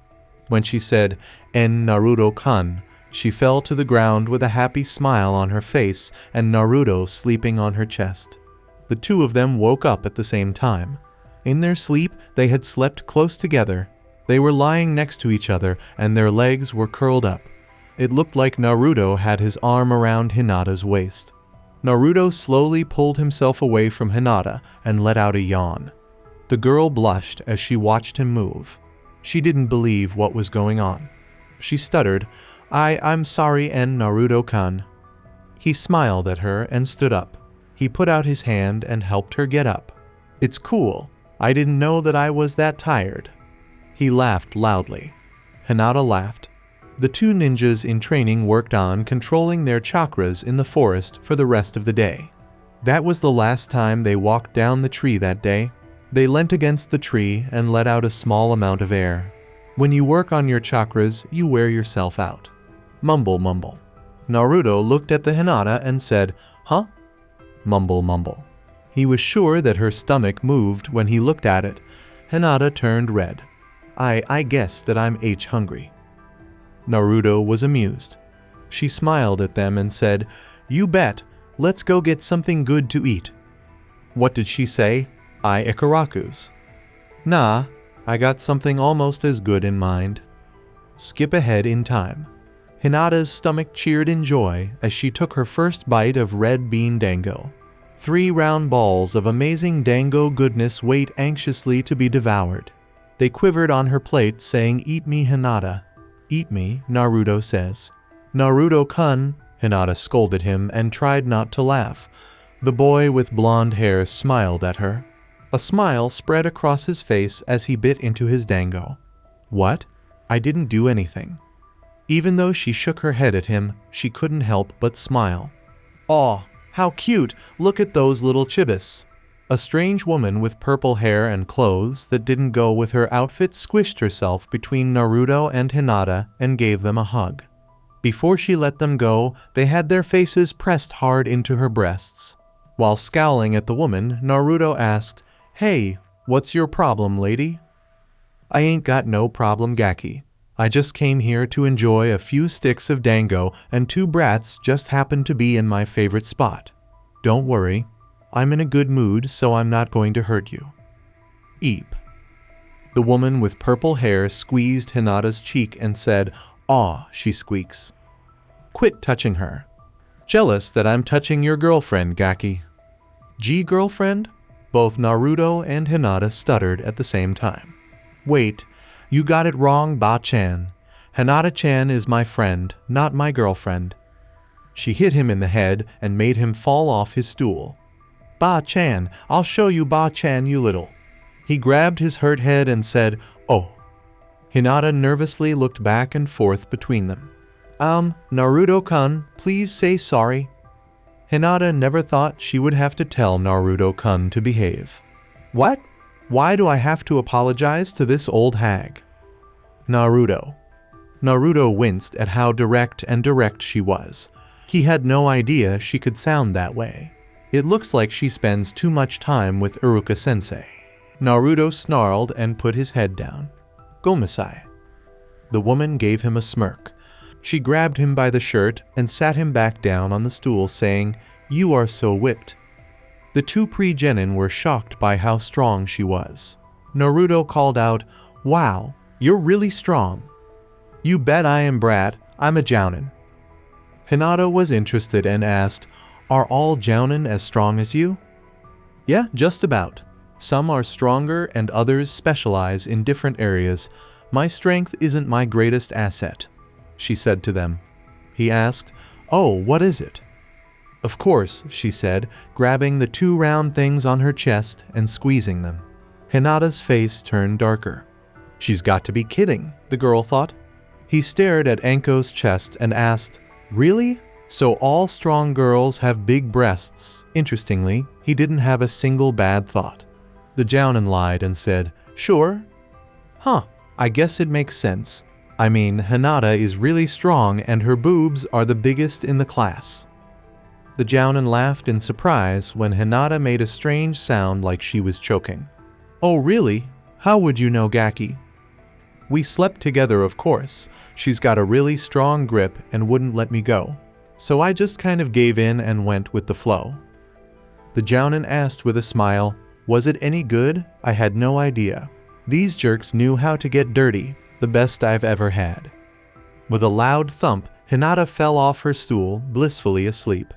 When she said, En Naruto-kun, she fell to the ground with a happy smile on her face and Naruto sleeping on her chest. The two of them woke up at the same time. In their sleep, they had slept close together. They were lying next to each other and their legs were curled up. It looked like Naruto had his arm around Hinata's waist. Naruto slowly pulled himself away from Hinata and let out a yawn. The girl blushed as she watched him move. She didn't believe what was going on. She stuttered, I'm sorry, En Naruto-kun. He smiled at her and stood up. He put out his hand and helped her get up. It's cool. I didn't know that I was that tired. He laughed loudly. Hinata laughed. The two ninjas in training worked on controlling their chakras in the forest for the rest of the day. That was the last time they walked down the tree that day. They leant against the tree and let out a small amount of air. When you work on your chakras, you wear yourself out. Mumble, mumble. Naruto looked at the Hinata and said, Huh? Mumble, mumble. He was sure that her stomach moved when he looked at it. Hinata turned red. I guess that I'm hungry. Naruto was amused. She smiled at them and said, You bet. Let's go get something good to eat. What did she say? Ikaraku's. Nah, I got something almost as good in mind. Skip ahead in time. Hinata's stomach cheered in joy as she took her first bite of red bean dango. 3 round balls of amazing dango goodness wait anxiously to be devoured. They quivered on her plate saying, Eat me, Hinata. Eat me, Naruto says. Naruto-kun, Hinata scolded him and tried not to laugh. The boy with blonde hair smiled at her. A smile spread across his face as he bit into his dango. What? I didn't do anything. Even though she shook her head at him, she couldn't help but smile. Aw, How cute, look at those little chibis. A strange woman with purple hair and clothes that didn't go with her outfit squished herself between Naruto and Hinata and gave them a hug. Before she let them go, they had their faces pressed hard into her breasts. While scowling at the woman, Naruto asked, "Hey, what's your problem, lady?" "I ain't got no problem, Gaki. I just came here to enjoy a few sticks of dango and two brats just happened to be in my favorite spot. Don't worry, I'm in a good mood so I'm not going to hurt you." Eep. The woman with purple hair squeezed Hinata's cheek and said, "Aw," she squeaks. "Quit touching her. Jealous that I'm touching your girlfriend, Gaki." "Girlfriend?" Both Naruto and Hinata stuttered at the same time. "Wait, you got it wrong, Ba-chan. Hinata-chan is my friend, not my girlfriend." She hit him in the head and made him fall off his stool. "Ba-chan, I'll show you, Ba-chan, you little." He grabbed his hurt head and said, "Oh." Hinata nervously looked back and forth between them. Naruto-kun, please say sorry." Hinata never thought she would have to tell Naruto-kun to behave. "What? Why do I have to apologize to this old hag?" Naruto. Naruto winced at how direct she was. He had no idea she could sound that way. It looks like she spends too much time with Iruka-sensei. Naruto snarled and put his head down. "Gomasai." The woman gave him a smirk. She grabbed him by the shirt and sat him back down on the stool, saying, "You are so whipped." The two pre-genin were shocked by how strong she was. Naruto called out, "Wow, you're really strong." "You bet I am, brat. I'm a jounin." Hinata was interested and asked, "Are all jounin as strong as you?" "Yeah, just about. Some are stronger and others specialize in different areas. My strength isn't my greatest asset," she said to them. He asked, "Oh, what is it?" "Of course," she said, grabbing the two round things on her chest and squeezing them. Hinata's face turned darker. "She's got to be kidding," the girl thought. He stared at Anko's chest and asked, "Really? So all strong girls have big breasts?" Interestingly, he didn't have a single bad thought. The jounin lied and said, "Sure." "Huh, I guess it makes sense. I mean, Hinata is really strong and her boobs are the biggest in the class." The jounin laughed in surprise when Hinata made a strange sound like she was choking. "Oh really? How would you know, Gaki?" "We slept together, of course. She's got a really strong grip and wouldn't let me go. So I just kind of gave in and went with the flow." The jounin asked with a smile, "Was it any good? I had no idea. These jerks knew how to get dirty, the best I've ever had." With a loud thump, Hinata fell off her stool, blissfully asleep.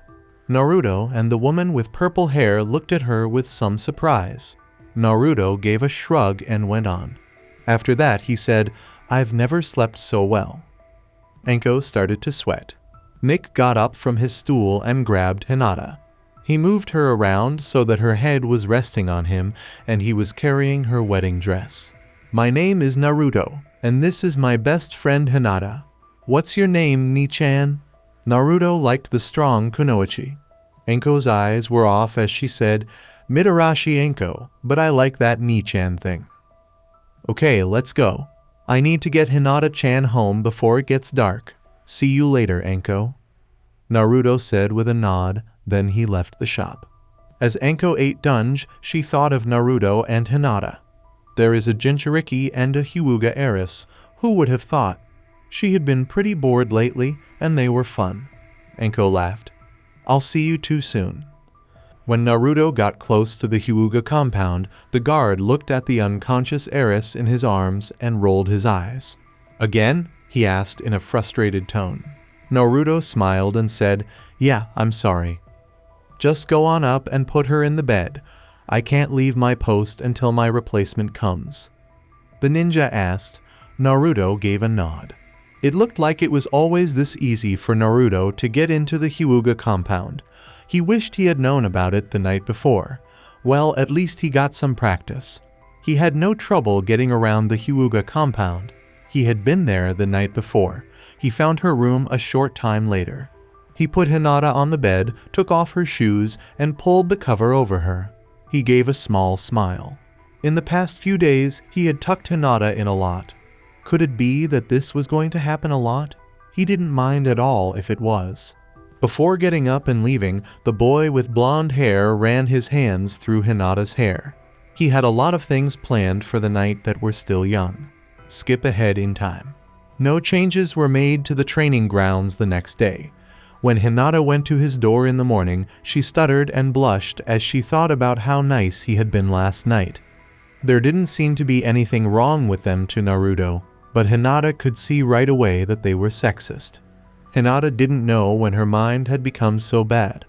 Naruto and the woman with purple hair looked at her with some surprise. Naruto gave a shrug and went on. After that, he said, "I've never slept so well." Anko started to sweat. Nick got up from his stool and grabbed Hinata. He moved her around so that her head was resting on him and he was carrying her wedding dress. "My name is Naruto, and this is my best friend Hinata. What's your name, Ni-chan?" Naruto liked the strong kunoichi. Anko's eyes were off as she said, "Mitarashi Anko, but I like that Ni-chan thing." "Okay, let's go. I need to get Hinata-chan home before it gets dark. See you later, Anko." Naruto said with a nod, then he left the shop. As Anko ate dunge, she thought of Naruto and Hinata. There is a Jinchuriki and a Hyuga heiress. Who would have thought? She had been pretty bored lately, and they were fun. Anko laughed. "I'll see you too soon." When Naruto got close to the Hyuga compound, the guard looked at the unconscious heiress in his arms and rolled his eyes. "Again?" he asked in a frustrated tone. Naruto smiled and said, "Yeah, I'm sorry. Just go on up and put her in the bed. I can't leave my post until my replacement comes." The ninja asked. Naruto gave a nod. It looked like it was always this easy for Naruto to get into the Hyuga compound. He wished he had known about it the night before. Well, at least he got some practice. He had no trouble getting around the Hyuga compound. He had been there the night before. He found her room a short time later. He put Hinata on the bed, took off her shoes, and pulled the cover over her. He gave a small smile. In the past few days, he had tucked Hinata in a lot. Could it be that this was going to happen a lot? He didn't mind at all if it was. Before getting up and leaving, the boy with blonde hair ran his hands through Hinata's hair. He had a lot of things planned for the night that were still young. Skip ahead in time. No changes were made to the training grounds the next day. When Hinata went to his door in the morning, she stuttered and blushed as she thought about how nice he had been last night. There didn't seem to be anything wrong with them to Naruto, but Hinata could see right away that they were sexist. Hinata didn't know when her mind had become so bad.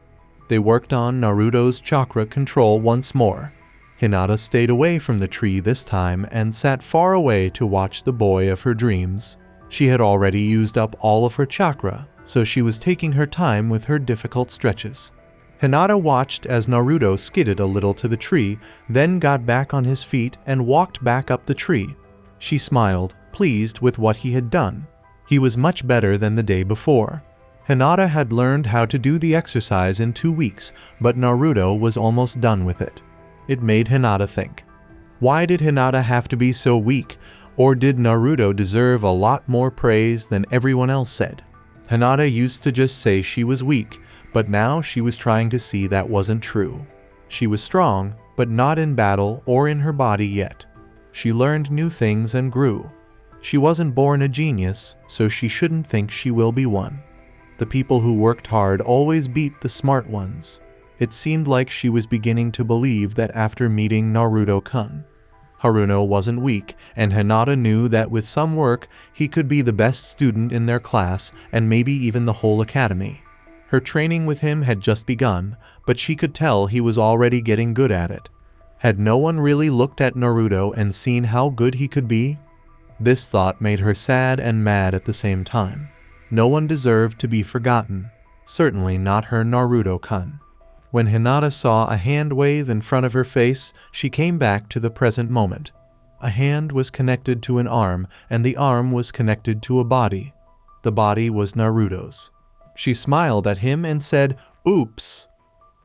They worked on Naruto's chakra control once more. Hinata stayed away from the tree this time and sat far away to watch the boy of her dreams. She had already used up all of her chakra, so she was taking her time with her difficult stretches. Hinata watched as Naruto skidded a little to the tree, then got back on his feet and walked back up the tree. She smiled, pleased with what he had done. He was much better than the day before. Hinata had learned how to do the exercise in 2 weeks, but Naruto was almost done with it. It made Hinata think. Why did Hinata have to be so weak, or did Naruto deserve a lot more praise than everyone else said? Hinata used to just say she was weak, but now she was trying to see that wasn't true. She was strong, but not in battle or in her body yet. She learned new things and grew. She wasn't born a genius, so she shouldn't think she will be one. The people who worked hard always beat the smart ones. It seemed like she was beginning to believe that after meeting Naruto-kun. Haruno wasn't weak, and Hinata knew that with some work, he could be the best student in their class and maybe even the whole academy. Her training with him had just begun, but she could tell he was already getting good at it. Had no one really looked at Naruto and seen how good he could be? This thought made her sad and mad at the same time. No one deserved to be forgotten, certainly not her Naruto-kun. When Hinata saw a hand wave in front of her face, she came back to the present moment. A hand was connected to an arm, and the arm was connected to a body. The body was Naruto's. She smiled at him and said, "Oops."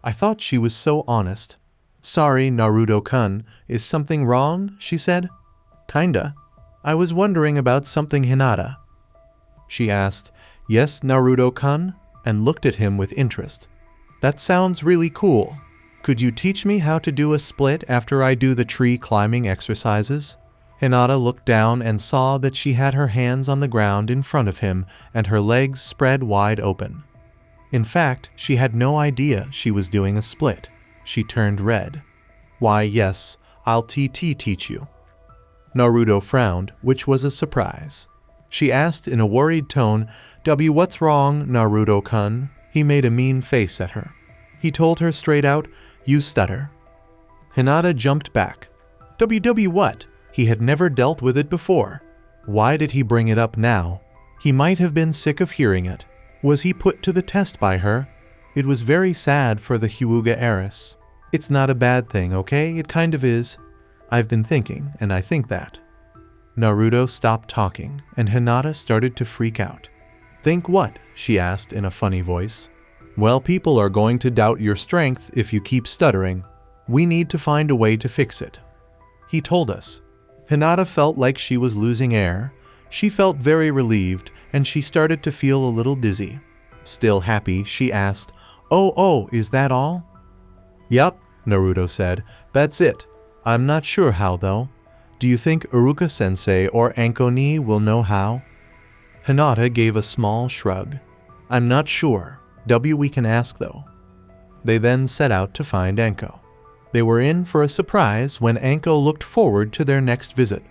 I thought she was so honest. "Sorry, Naruto-kun, is something wrong?" she said. "Kinda. I was wondering about something, Hinata." She asked, "Yes, Naruto-kun?" and looked at him with interest. "That sounds really cool. Could you teach me how to do a split after I do the tree climbing exercises?" Hinata looked down and saw that she had her hands on the ground in front of him and her legs spread wide open. In fact, she had no idea she was doing a split. She turned red. "Why, yes, I'll teach you." Naruto frowned, which was a surprise. She asked in a worried tone, "What's wrong, Naruto-kun?" He made a mean face at her. He told her straight out, "You stutter." Hinata jumped back. What? He had never dealt with it before. Why did he bring it up now? He might have been sick of hearing it. Was he put to the test by her? It was very sad for the Hyuga heiress. It's not a bad thing, okay? It kind of is. I've been thinking, and I think that. Naruto stopped talking, and Hinata started to freak out. "Think what?" she asked in a funny voice. "Well, people are going to doubt your strength if you keep stuttering. We need to find a way to fix it." He told us. Hinata felt like she was losing air. She felt very relieved, and she started to feel a little dizzy. Still happy, she asked, Oh, is that all?" "Yup," Naruto said. "That's it. I'm not sure how, though. Do you think Uruka-sensei or Anko-ni will know how?" Hinata gave a small shrug. "I'm not sure. We can ask, though." They then set out to find Anko. They were in for a surprise when Anko looked forward to their next visit.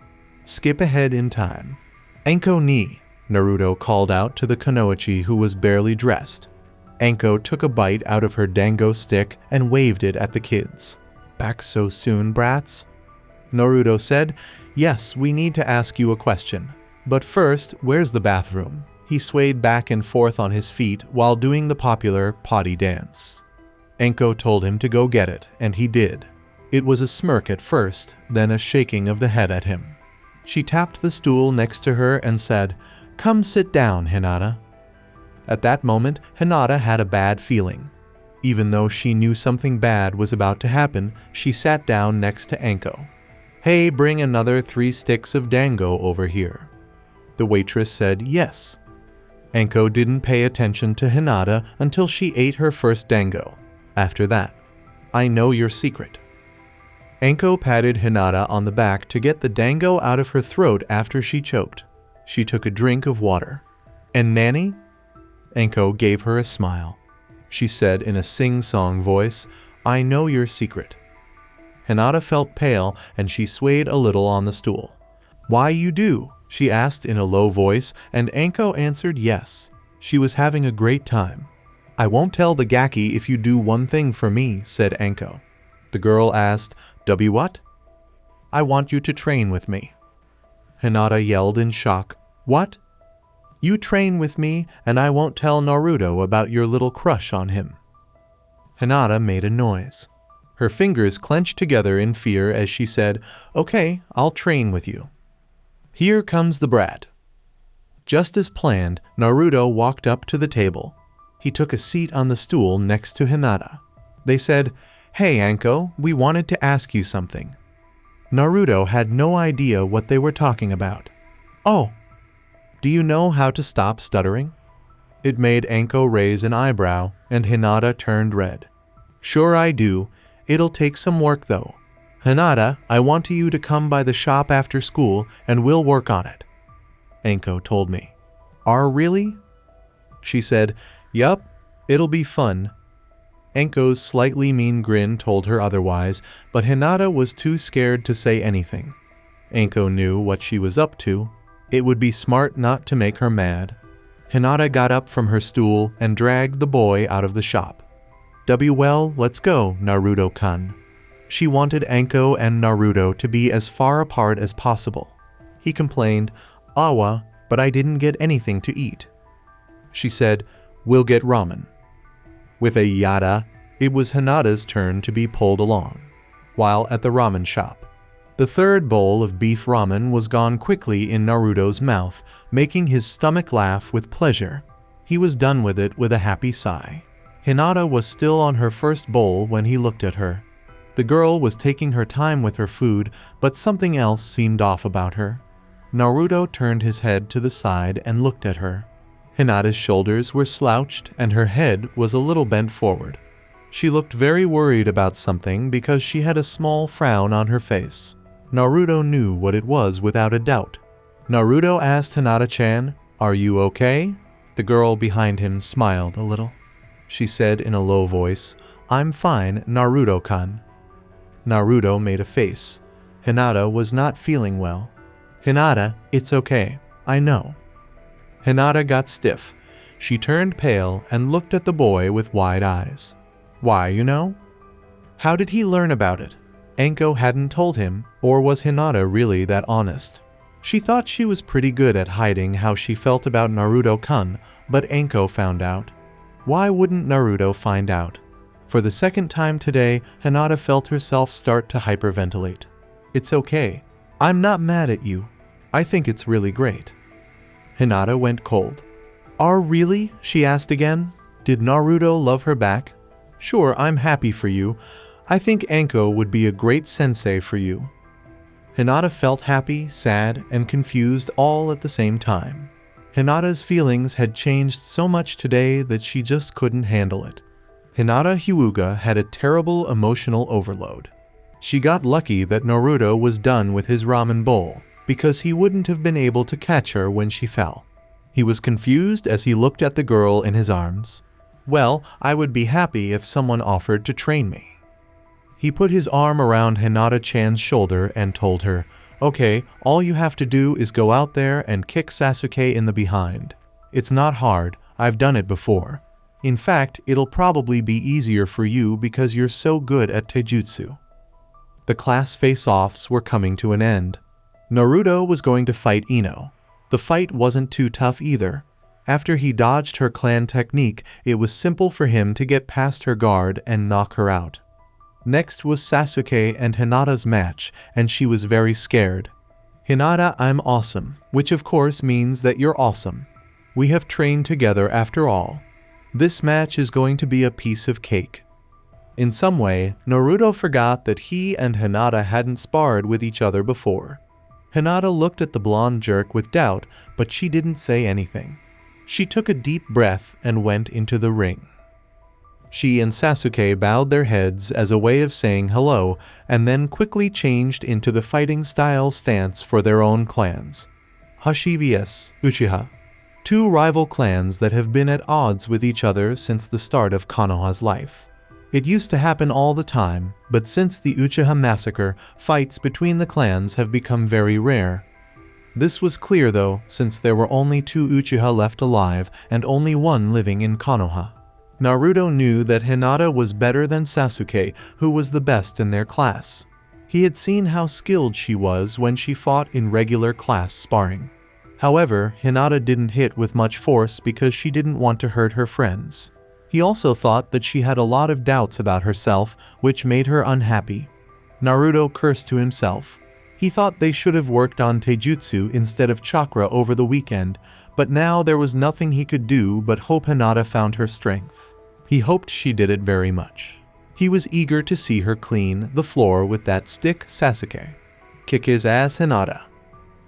Skip ahead in time. "Anko-ni," Naruto called out to the kunoichi who was barely dressed. Anko took a bite out of her dango stick and waved it at the kids. "Back so soon, brats?" Naruto said, "Yes, we need to ask you a question. But first, where's the bathroom?" He swayed back and forth on his feet while doing the popular potty dance. Anko told him to go get it, and he did. It was a smirk at first, then a shaking of the head at him. She tapped the stool next to her and said, "Come sit down, Hinata." At that moment, Hinata had a bad feeling. Even though she knew something bad was about to happen, she sat down next to Anko. "Hey, bring another 3 sticks of dango over here." The waitress said yes. Anko didn't pay attention to Hinata until she ate her first dango. After that, "I know your secret." Anko patted Hinata on the back to get the dango out of her throat after she choked. She took a drink of water. "And Nanny?" Anko gave her a smile. She said in a sing-song voice, "I know your secret." Hinata felt pale and she swayed a little on the stool. "Why you do?" she asked in a low voice, and Anko answered yes. She was having a great time. "I won't tell the Gaki if you do one thing for me," said Anko. The girl asked, "W what?" "I want you to train with me." Hinata yelled in shock, "What?" "You train with me and I won't tell Naruto about your little crush on him." Hinata made a noise. Her fingers clenched together in fear as she said, "Okay, I'll train with you." "Here comes the brat." Just as planned, Naruto walked up to the table. He took a seat on the stool next to Hinata. They said, "Hey Anko, we wanted to ask you something." Naruto had no idea what they were talking about. "Oh, do you know how to stop stuttering?" It made Anko raise an eyebrow, and Hinata turned red. "Sure I do. It'll take some work though. Hinata, I want you to come by the shop after school and we'll work on it," Anko told me. Really?" She said, "Yup, it'll be fun." Anko's slightly mean grin told her otherwise, but Hinata was too scared to say anything. Anko knew what she was up to. It would be smart not to make her mad. Hinata got up from her stool and dragged the boy out of the shop. Well, let's go, Naruto-kun." She wanted Anko and Naruto to be as far apart as possible. He complained, "Awa, but I didn't get anything to eat." She said, "We'll get ramen." With a yada, it was Hinata's turn to be pulled along. While at the ramen shop, the third bowl of beef ramen was gone quickly in Naruto's mouth, making his stomach laugh with pleasure. He was done with it with a happy sigh. Hinata was still on her first bowl when he looked at her. The girl was taking her time with her food, but something else seemed off about her. Naruto turned his head to the side and looked at her. Hinata's shoulders were slouched and her head was a little bent forward. She looked very worried about something because she had a small frown on her face. Naruto knew what it was without a doubt. Naruto asked Hinata-chan, "Are you okay?" The girl behind him smiled a little. She said in a low voice, "I'm fine, Naruto-kun." Naruto made a face. Hinata was not feeling well. "Hinata, it's okay. I know." Hinata got stiff. She turned pale and looked at the boy with wide eyes. "Why, you know?" How did he learn about it? Anko hadn't told him, or was Hinata really that honest? She thought she was pretty good at hiding how she felt about Naruto-kun, but Anko found out. Why wouldn't Naruto find out? For the second time today, Hinata felt herself start to hyperventilate. "It's okay. I'm not mad at you. I think it's really great." Hinata went cold. Really?" she asked again. Did Naruto love her back? "Sure, I'm happy for you. I think Anko would be a great sensei for you." Hinata felt happy, sad, and confused all at the same time. Hinata's feelings had changed so much today that she just couldn't handle it. Hinata Hyuga had a terrible emotional overload. She got lucky that Naruto was done with his ramen bowl, because he wouldn't have been able to catch her when she fell. He was confused as he looked at the girl in his arms. "Well, I would be happy if someone offered to train me." He put his arm around Hinata-chan's shoulder and told her, "Okay, all you have to do is go out there and kick Sasuke in the behind. It's not hard, I've done it before. In fact, it'll probably be easier for you because you're so good at taijutsu." The class face-offs were coming to an end. Naruto was going to fight Ino. The fight wasn't too tough either. After he dodged her clan technique, it was simple for him to get past her guard and knock her out. Next was Sasuke and Hinata's match, and she was very scared. "Hinata, I'm awesome," which of course means that you're awesome. We have trained together after all. This match is going to be a piece of cake. In some way, Naruto forgot that he and Hinata hadn't sparred with each other before. Hinata looked at the blonde jerk with doubt, but she didn't say anything. She took a deep breath and went into the ring. She and Sasuke bowed their heads as a way of saying hello, and then quickly changed into the fighting style stance for their own clans. Hashi vs Uchiha. Two rival clans that have been at odds with each other since the start of Konoha's life. It used to happen all the time, but since the Uchiha massacre, fights between the clans have become very rare. This was clear though, since there were only two Uchiha left alive and only one living in Konoha. Naruto knew that Hinata was better than Sasuke, who was the best in their class. He had seen how skilled she was when she fought in regular class sparring. However, Hinata didn't hit with much force because she didn't want to hurt her friends. He also thought that she had a lot of doubts about herself, which made her unhappy. Naruto cursed to himself. He thought they should have worked on Taijutsu instead of chakra over the weekend, but now there was nothing he could do but hope Hinata found her strength. He hoped she did it very much. He was eager to see her clean the floor with that stick Sasuke. Kick his ass, Hinata.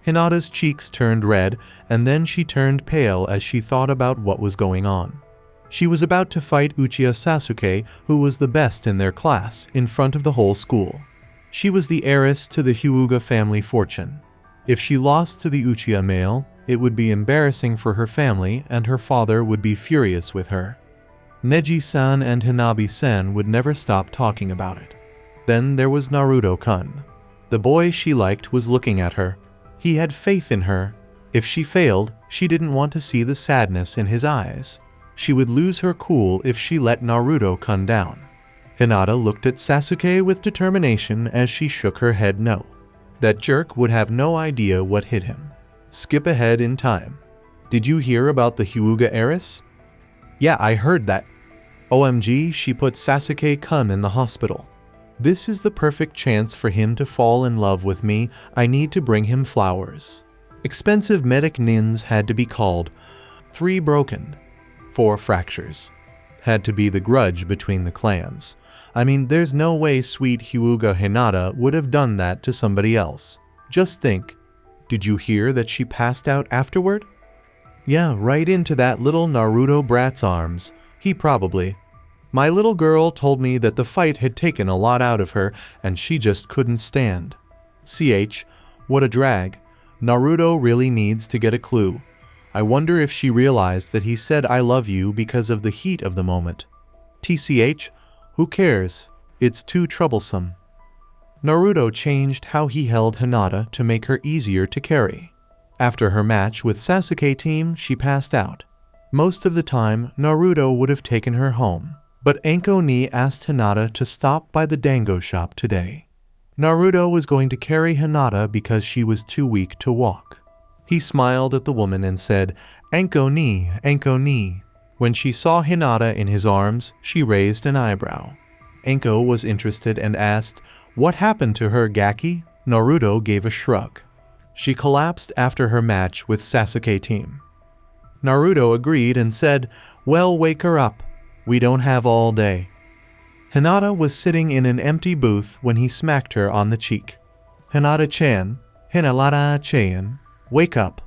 Hinata's cheeks turned red, and then she turned pale as she thought about what was going on. She was about to fight Uchiha Sasuke, who was the best in their class, in front of the whole school. She was the heiress to the Hyuga family fortune. If she lost to the Uchiha male, it would be embarrassing for her family and her father would be furious with her. Neji-san and Hanabi-san would never stop talking about it. Then there was Naruto-kun. The boy she liked was looking at her. He had faith in her. If she failed, she didn't want to see the sadness in his eyes. She would lose her cool if she let Naruto-kun down. Hinata looked at Sasuke with determination as she shook her head no. That jerk would have no idea what hit him. Skip ahead in time. Did you hear about the Hyuga heiress? Yeah, I heard that. OMG, she put Sasuke-kun in the hospital. This is the perfect chance for him to fall in love with me. I need to bring him flowers. Expensive medic nins had to be called. 3 broken. 4 fractures. Had to be the grudge between the clans. I mean, there's no way sweet Hyuga Hinata would have done that to somebody else. Just think. Did you hear that she passed out afterward? Yeah, right into that little Naruto brat's arms. He probably. My little girl told me that the fight had taken a lot out of her and she just couldn't stand. What a drag. Naruto really needs to get a clue. I wonder if she realized that he said I love you because of the heat of the moment. Who cares? It's too troublesome. Naruto changed how he held Hinata to make her easier to carry. After her match with Sasuke team, she passed out. Most of the time, Naruto would have taken her home, but Anko ni asked Hinata to stop by the dango shop today. Naruto was going to carry Hinata because she was too weak to walk. He smiled at the woman and said, Anko ni, Anko ni. When she saw Hinata in his arms, she raised an eyebrow. Anko was interested and asked, What happened to her, Gaki? Naruto gave a shrug. She collapsed after her match with Sasuke team. Naruto agreed and said, Well, wake her up. We don't have all day. Hinata was sitting in an empty booth when he smacked her on the cheek. Hinata-chan, Hinata-chan, wake up.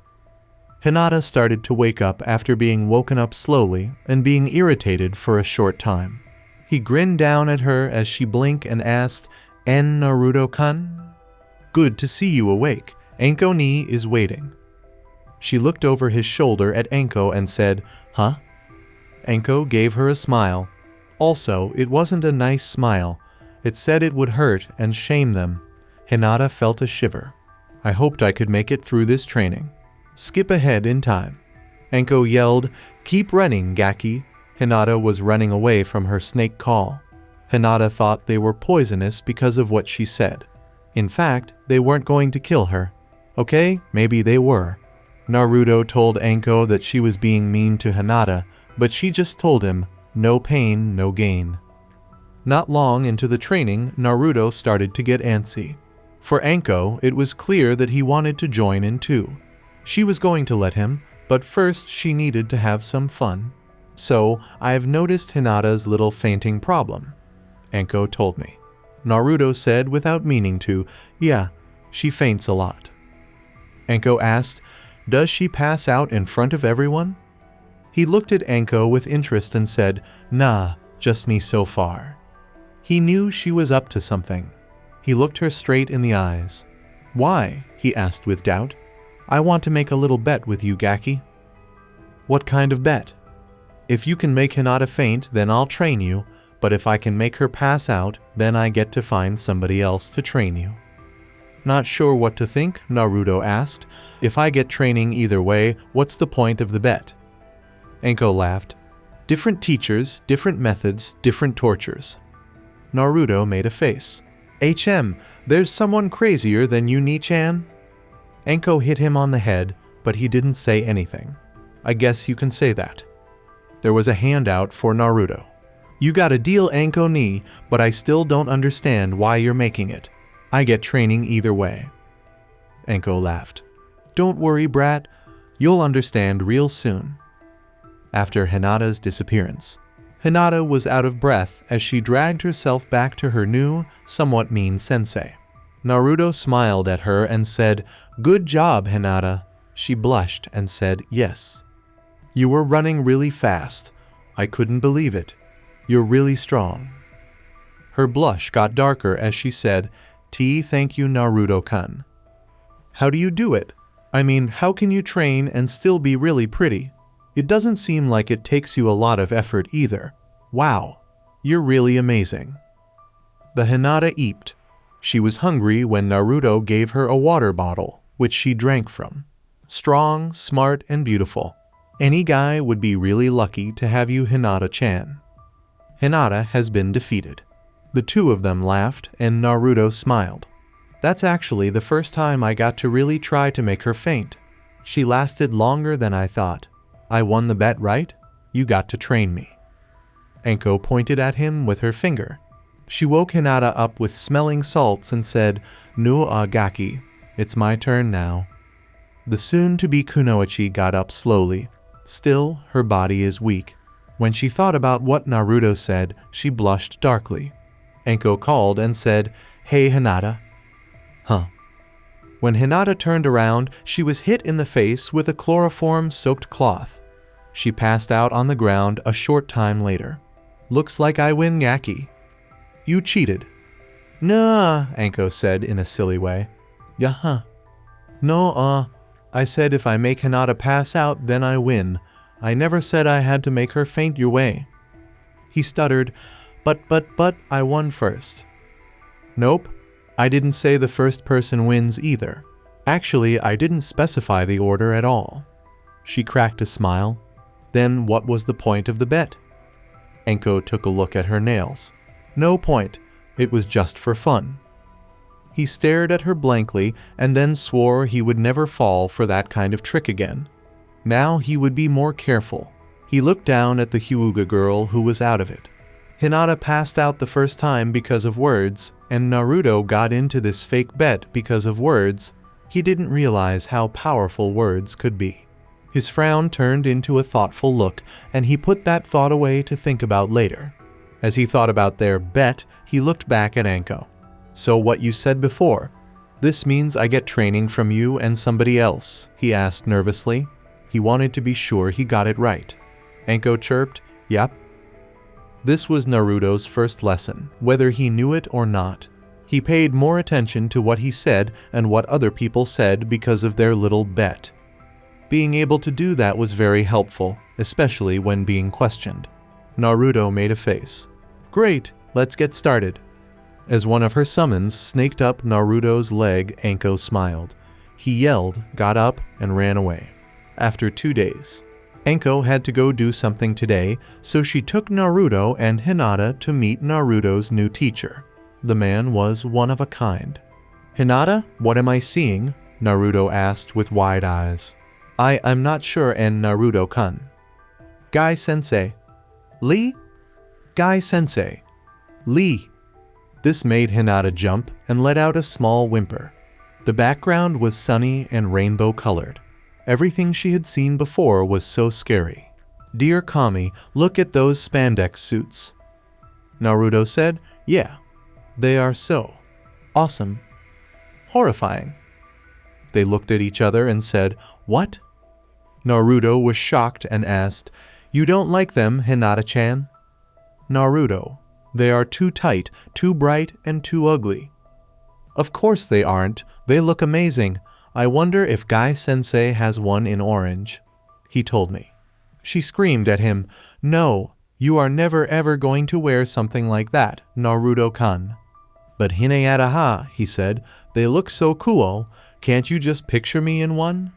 Hinata started to wake up after being woken up slowly and being irritated for a short time. He grinned down at her as she blinked and asked, En Naruto-kun? Good to see you awake. Anko ni is waiting. She looked over his shoulder at Anko and said, Huh? Anko gave her a smile. Also, it wasn't a nice smile. It said it would hurt and shame them. Hinata felt a shiver. I hoped I could make it through this training. Skip ahead in time. Anko yelled, Keep running, Gaki. Hinata was running away from her snake call. Hinata thought they were poisonous because of what she said. In fact, they weren't going to kill her. Okay, maybe they were. Naruto told Anko that she was being mean to Hinata, but she just told him, no pain, no gain. Not long into the training, Naruto started to get antsy. For Anko, it was clear that he wanted to join in too. She was going to let him, But first she needed to have some fun. So, I have noticed Hinata's little fainting problem, Anko told me. Naruto said without meaning to, yeah, she faints a lot. Anko asked, does she pass out in front of everyone? He looked at Anko with interest and said, nah, just me so far. He knew she was up to something. He looked her straight in the eyes. Why? He asked with doubt. I want to make a little bet with you, Gaki. What kind of bet? If you can make Hinata faint, then I'll train you, but if I can make her pass out, then I get to find somebody else to train you. Not sure what to think, Naruto asked. If I get training either way, what's the point of the bet? Anko laughed. Different teachers, different methods, different tortures. Naruto made a face. There's someone crazier than you, Ni-chan? Anko hit him on the head, but he didn't say anything. I guess you can say that. There was a handout for Naruto. You got a deal, Anko Ni, but I still don't understand why you're making it. I get training either way. Anko laughed. Don't worry, brat. You'll understand real soon. After Hinata's disappearance, Hinata was out of breath as she dragged herself back to her new, somewhat mean sensei. Naruto smiled at her and said, good job, Hinata. She blushed and said, yes. You were running really fast. I couldn't believe it. You're really strong. Her blush got darker as she said, thank you, Naruto-kun. How do you do it? I mean, how can you train and still be really pretty? It doesn't seem like it takes you a lot of effort either. Wow, you're really amazing. The Hinata eeped. She was hungry when Naruto gave her a water bottle, which she drank from. Strong, smart, and beautiful. Any guy would be really lucky to have you, Hinata-chan. Hinata has been defeated. The two of them laughed, and Naruto smiled. That's actually the first time I got to really try to make her faint. She lasted longer than I thought. I won the bet, right? You got to train me. Anko pointed at him with her finger. She woke Hinata up with smelling salts and said, no, Gaki, it's my turn now. The soon-to-be kunoichi got up slowly. Still, her body is weak. When she thought about what Naruto said, she blushed darkly. Anko called and said, hey, Hinata. Huh. When Hinata turned around, she was hit in the face with a chloroform-soaked cloth. She passed out on the ground a short time later. Looks like I win, Gaki. You cheated. Nah, Anko said in a silly way. Yeah, No, I said if I make Hinata pass out, then I win. I never said I had to make her faint your way. He stuttered, but, I won first. Nope, I didn't say the first person wins either. Actually, I didn't specify the order at all. She cracked a smile. Then what was the point of the bet? Anko took a look at her nails. No point, it was just for fun. He stared at her blankly and then swore he would never fall for that kind of trick again. Now he would be more careful. He looked down at the Hyuga girl who was out of it. Hinata passed out the first time because of words, and Naruto got into this fake bet because of words. He didn't realize how powerful words could be. His frown turned into a thoughtful look, and he put that thought away to think about later. As he thought about their bet, he looked back at Anko. So what you said before, this means I get training from you and somebody else, he asked nervously. He wanted to be sure he got it right. Anko chirped, yep. This was Naruto's first lesson, whether he knew it or not. He paid more attention to what he said and what other people said because of their little bet. Being able to do that was very helpful, especially when being questioned. Naruto made a face. Great, let's get started. As one of her summons snaked up Naruto's leg, Anko smiled. He yelled, got up, and ran away. After 2 days, Anko had to go do something today, so she took Naruto and Hinata to meet Naruto's new teacher. The man was one of a kind. Hinata, what am I seeing? Naruto asked with wide eyes. I'm not sure, and Naruto-kun. Guy-sensei. Lee? Guy-sensei. Lee. This made Hinata jump and let out a small whimper. The background was sunny and rainbow-colored. Everything she had seen before was so scary. "Dear Kami, look at those spandex suits." Naruto said, "Yeah, they are so awesome. Horrifying." They looked at each other and said, "What?" Naruto was shocked and asked, "You don't like them, Hinata-chan?" Naruto, "They are too tight, too bright, and too ugly." "Of course they aren't. They look amazing. I wonder if Guy-sensei has one in orange." He told me. She screamed at him, "No, you are never ever going to wear something like that, Naruto-kun." "But Hinata-ha," he said, "they look so cool. Can't you just picture me in one?"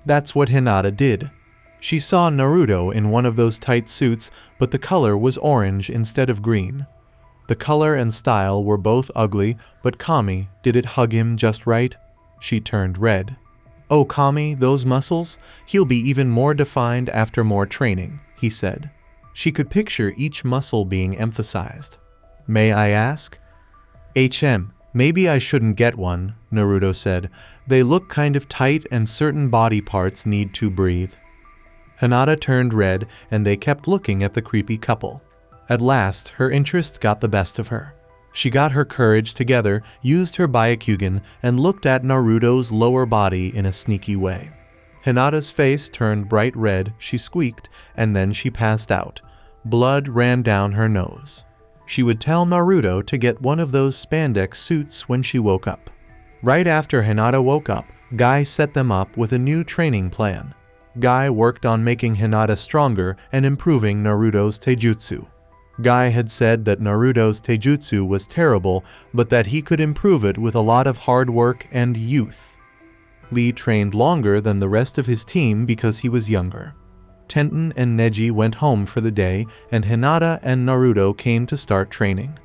That's what Hinata did. She saw Naruto in one of those tight suits, but the color was orange instead of green. The color and style were both ugly, but Kami, did it hug him just right? She turned red. "Oh Kami, those muscles? He'll be even more defined after more training," he said. She could picture each muscle being emphasized. "May I ask?" Maybe I shouldn't get one," Naruto said. "They look kind of tight and certain body parts need to breathe." Hinata turned red and they kept looking at the creepy couple. At last, her interest got the best of her. She got her courage together, used her Byakugan, and looked at Naruto's lower body in a sneaky way. Hinata's face turned bright red, she squeaked, and then she passed out. Blood ran down her nose. She would tell Naruto to get one of those spandex suits when she woke up. Right after Hinata woke up, Guy set them up with a new training plan. Guy worked on making Hinata stronger and improving Naruto's taijutsu. Guy had said that Naruto's taijutsu was terrible, but that he could improve it with a lot of hard work and youth. Lee trained longer than the rest of his team because he was younger. Tenten and Neji went home for the day, and Hinata and Naruto came to start training.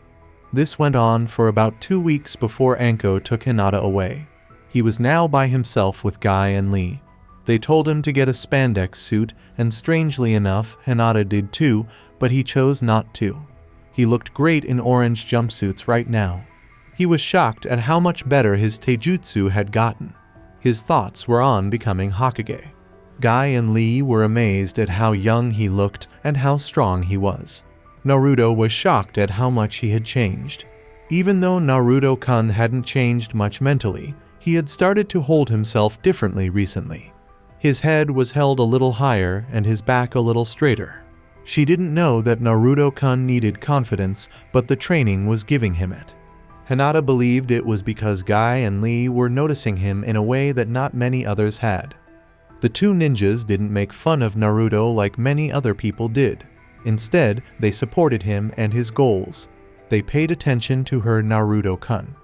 This went on for about 2 weeks before Anko took Hinata away. He was now by himself with Guy and Lee. They told him to get a spandex suit, and strangely enough, Hinata did too, but he chose not to. He looked great in orange jumpsuits right now. He was shocked at how much better his taijutsu had gotten. His thoughts were on becoming Hokage. Guy and Lee were amazed at how young he looked and how strong he was. Naruto was shocked at how much he had changed. Even though Naruto-kun hadn't changed much mentally, he had started to hold himself differently recently. His head was held a little higher and his back a little straighter. She didn't know that Naruto-kun needed confidence, but the training was giving him it. Hinata believed it was because Guy and Lee were noticing him in a way that not many others had. The two ninjas didn't make fun of Naruto like many other people did. Instead, they supported him and his goals. They paid attention to her Naruto-kun.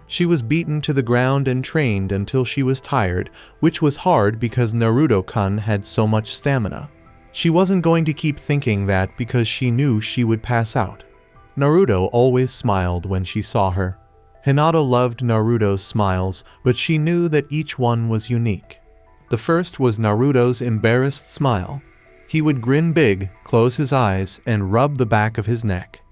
She was beaten to the ground and trained until she was tired, which was hard because Naruto-kun had so much stamina. She wasn't going to keep thinking that because she knew she would pass out. Naruto always smiled when she saw her. Hinata loved Naruto's smiles, but she knew that each one was unique. The first was Naruto's embarrassed smile. He would grin big, close his eyes, and rub the back of his neck.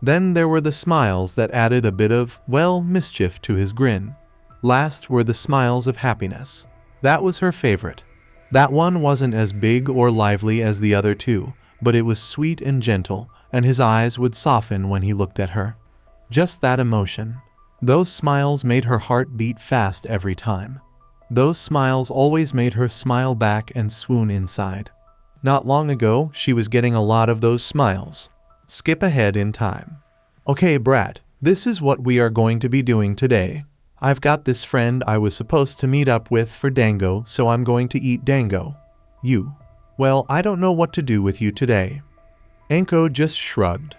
Then there were the smiles that added a bit of, well, mischief to his grin. Last were the smiles of happiness. That was her favorite. That one wasn't as big or lively as the other two, but it was sweet and gentle, and his eyes would soften when he looked at her. Just that emotion. Those smiles made her heart beat fast every time. Those smiles always made her smile back and swoon inside. Not long ago, she was getting a lot of those smiles. Skip ahead in time. "Okay, brat, this is what we are going to be doing today. I've got this friend I was supposed to meet up with for dango, so I'm going to eat dango. You? Well, I don't know what to do with you today." Anko just shrugged.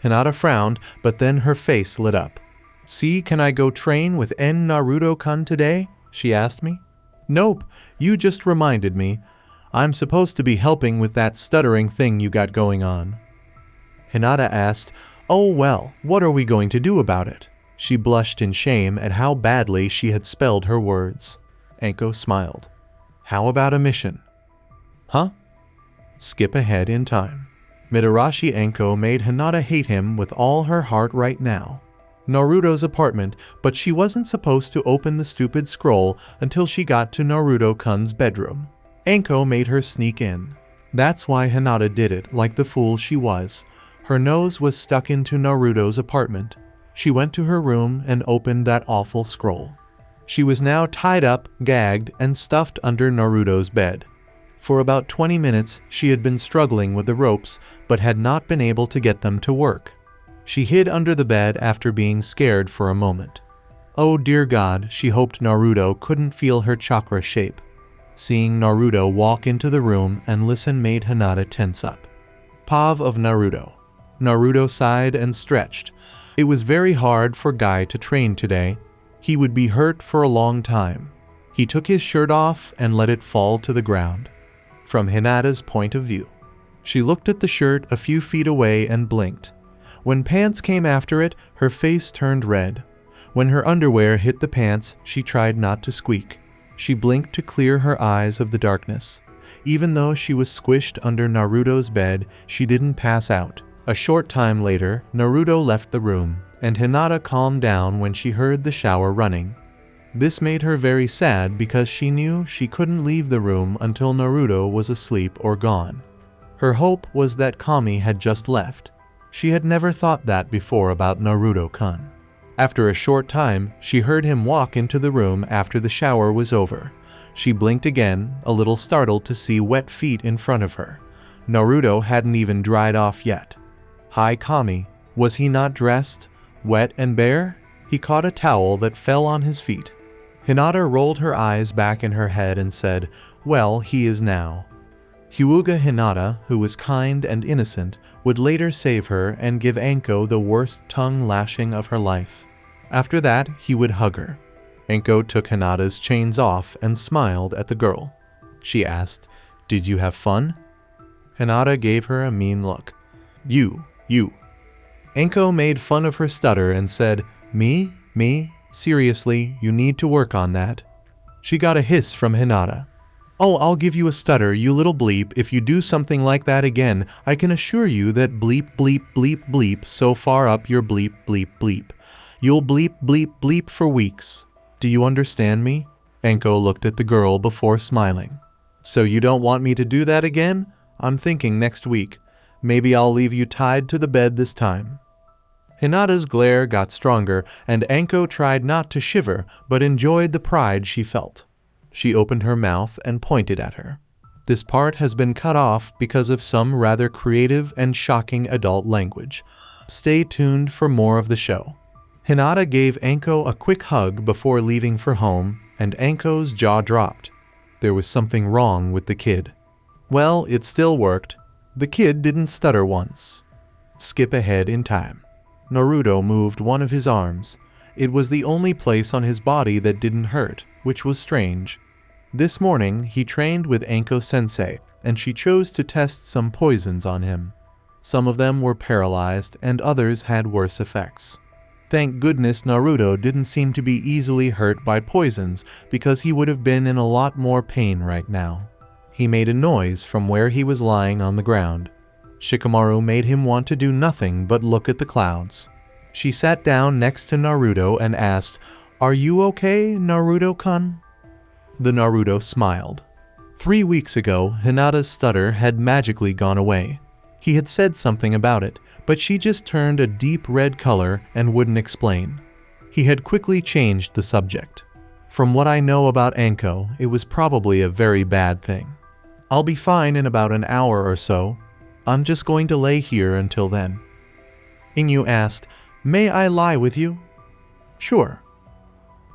Hinata frowned, but then her face lit up. "See, can I go train with Naruto-kun today?" she asked me. "Nope, you just reminded me. I'm supposed to be helping with that stuttering thing you got going on." Hinata asked, "Oh well, what are we going to do about it?" She blushed in shame at how badly she had spelled her words. Anko smiled. "How about a mission?" "Huh?" Skip ahead in time. Mitarashi Anko made Hinata hate him with all her heart right now. Naruto's apartment, but she wasn't supposed to open the stupid scroll until she got to Naruto-kun's bedroom. Anko made her sneak in. That's why Hinata did it like the fool she was. Her nose was stuck into Naruto's apartment. She went to her room and opened that awful scroll. She was now tied up, gagged, and stuffed under Naruto's bed. For about 20 minutes, she had been struggling with the ropes, but had not been able to get them to work. She hid under the bed after being scared for a moment. Oh dear God, she hoped Naruto couldn't feel her chakra shape. Seeing Naruto walk into the room and listen made Hinata tense up. Pav of Naruto. Naruto sighed and stretched. It was very hard for Guy to train today. He would be hurt for a long time. He took his shirt off and let it fall to the ground. From Hinata's point of view, she looked at the shirt a few feet away and blinked. When pants came after it, her face turned red. When her underwear hit the pants, she tried not to squeak. She blinked to clear her eyes of the darkness. Even though she was squished under Naruto's bed, she didn't pass out. A short time later, Naruto left the room, and Hinata calmed down when she heard the shower running. This made her very sad because she knew she couldn't leave the room until Naruto was asleep or gone. Her hope was that Kami had just left. She had never thought that before about Naruto-kun. After a short time, she heard him walk into the room after the shower was over. She blinked again, a little startled to see wet feet in front of her. Naruto hadn't even dried off yet. Hi Kami, was he not dressed, wet and bare? He caught a towel that fell on his feet. Hinata rolled her eyes back in her head and said, well, he is now. Hyuga Hinata, who was kind and innocent, would later save her and give Anko the worst tongue lashing of her life. After that, he would hug her. Anko took Hinata's chains off and smiled at the girl. She asked, did you have fun? Hinata gave her a mean look. You. Anko made fun of her stutter and said, Me? Seriously, you need to work on that. She got a hiss from Hinata. Oh, I'll give you a stutter, you little bleep. If you do something like that again, I can assure you that bleep, bleep, bleep, bleep so far up your bleep, bleep, bleep. You'll bleep, bleep, bleep for weeks. Do you understand me? Anko looked at the girl before smiling. So you don't want me to do that again? I'm thinking next week. Maybe I'll leave you tied to the bed this time. Hinata's glare got stronger, and Anko tried not to shiver, but enjoyed the pride she felt. She opened her mouth and pointed at her. This part has been cut off because of some rather creative and shocking adult language. Stay tuned for more of the show. Hinata gave Anko a quick hug before leaving for home, and Anko's jaw dropped. There was something wrong with the kid. Well, it still worked. The kid didn't stutter once. Skip ahead in time. Naruto moved one of his arms. It was the only place on his body that didn't hurt, which was strange. This morning, he trained with Anko-sensei, and she chose to test some poisons on him. Some of them were paralyzed, and others had worse effects. Thank goodness Naruto didn't seem to be easily hurt by poisons, because he would have been in a lot more pain right now. He made a noise from where he was lying on the ground. Shikamaru made him want to do nothing but look at the clouds. She sat down next to Naruto and asked, Are you okay, Naruto-kun? The Naruto smiled. 3 weeks ago, Hinata's stutter had magically gone away. He had said something about it, but she just turned a deep red color and wouldn't explain. He had quickly changed the subject. From what I know about Anko, it was probably a very bad thing. I'll be fine in about an hour or so. I'm just going to lay here until then. Inyu asked, May I lie with you? Sure.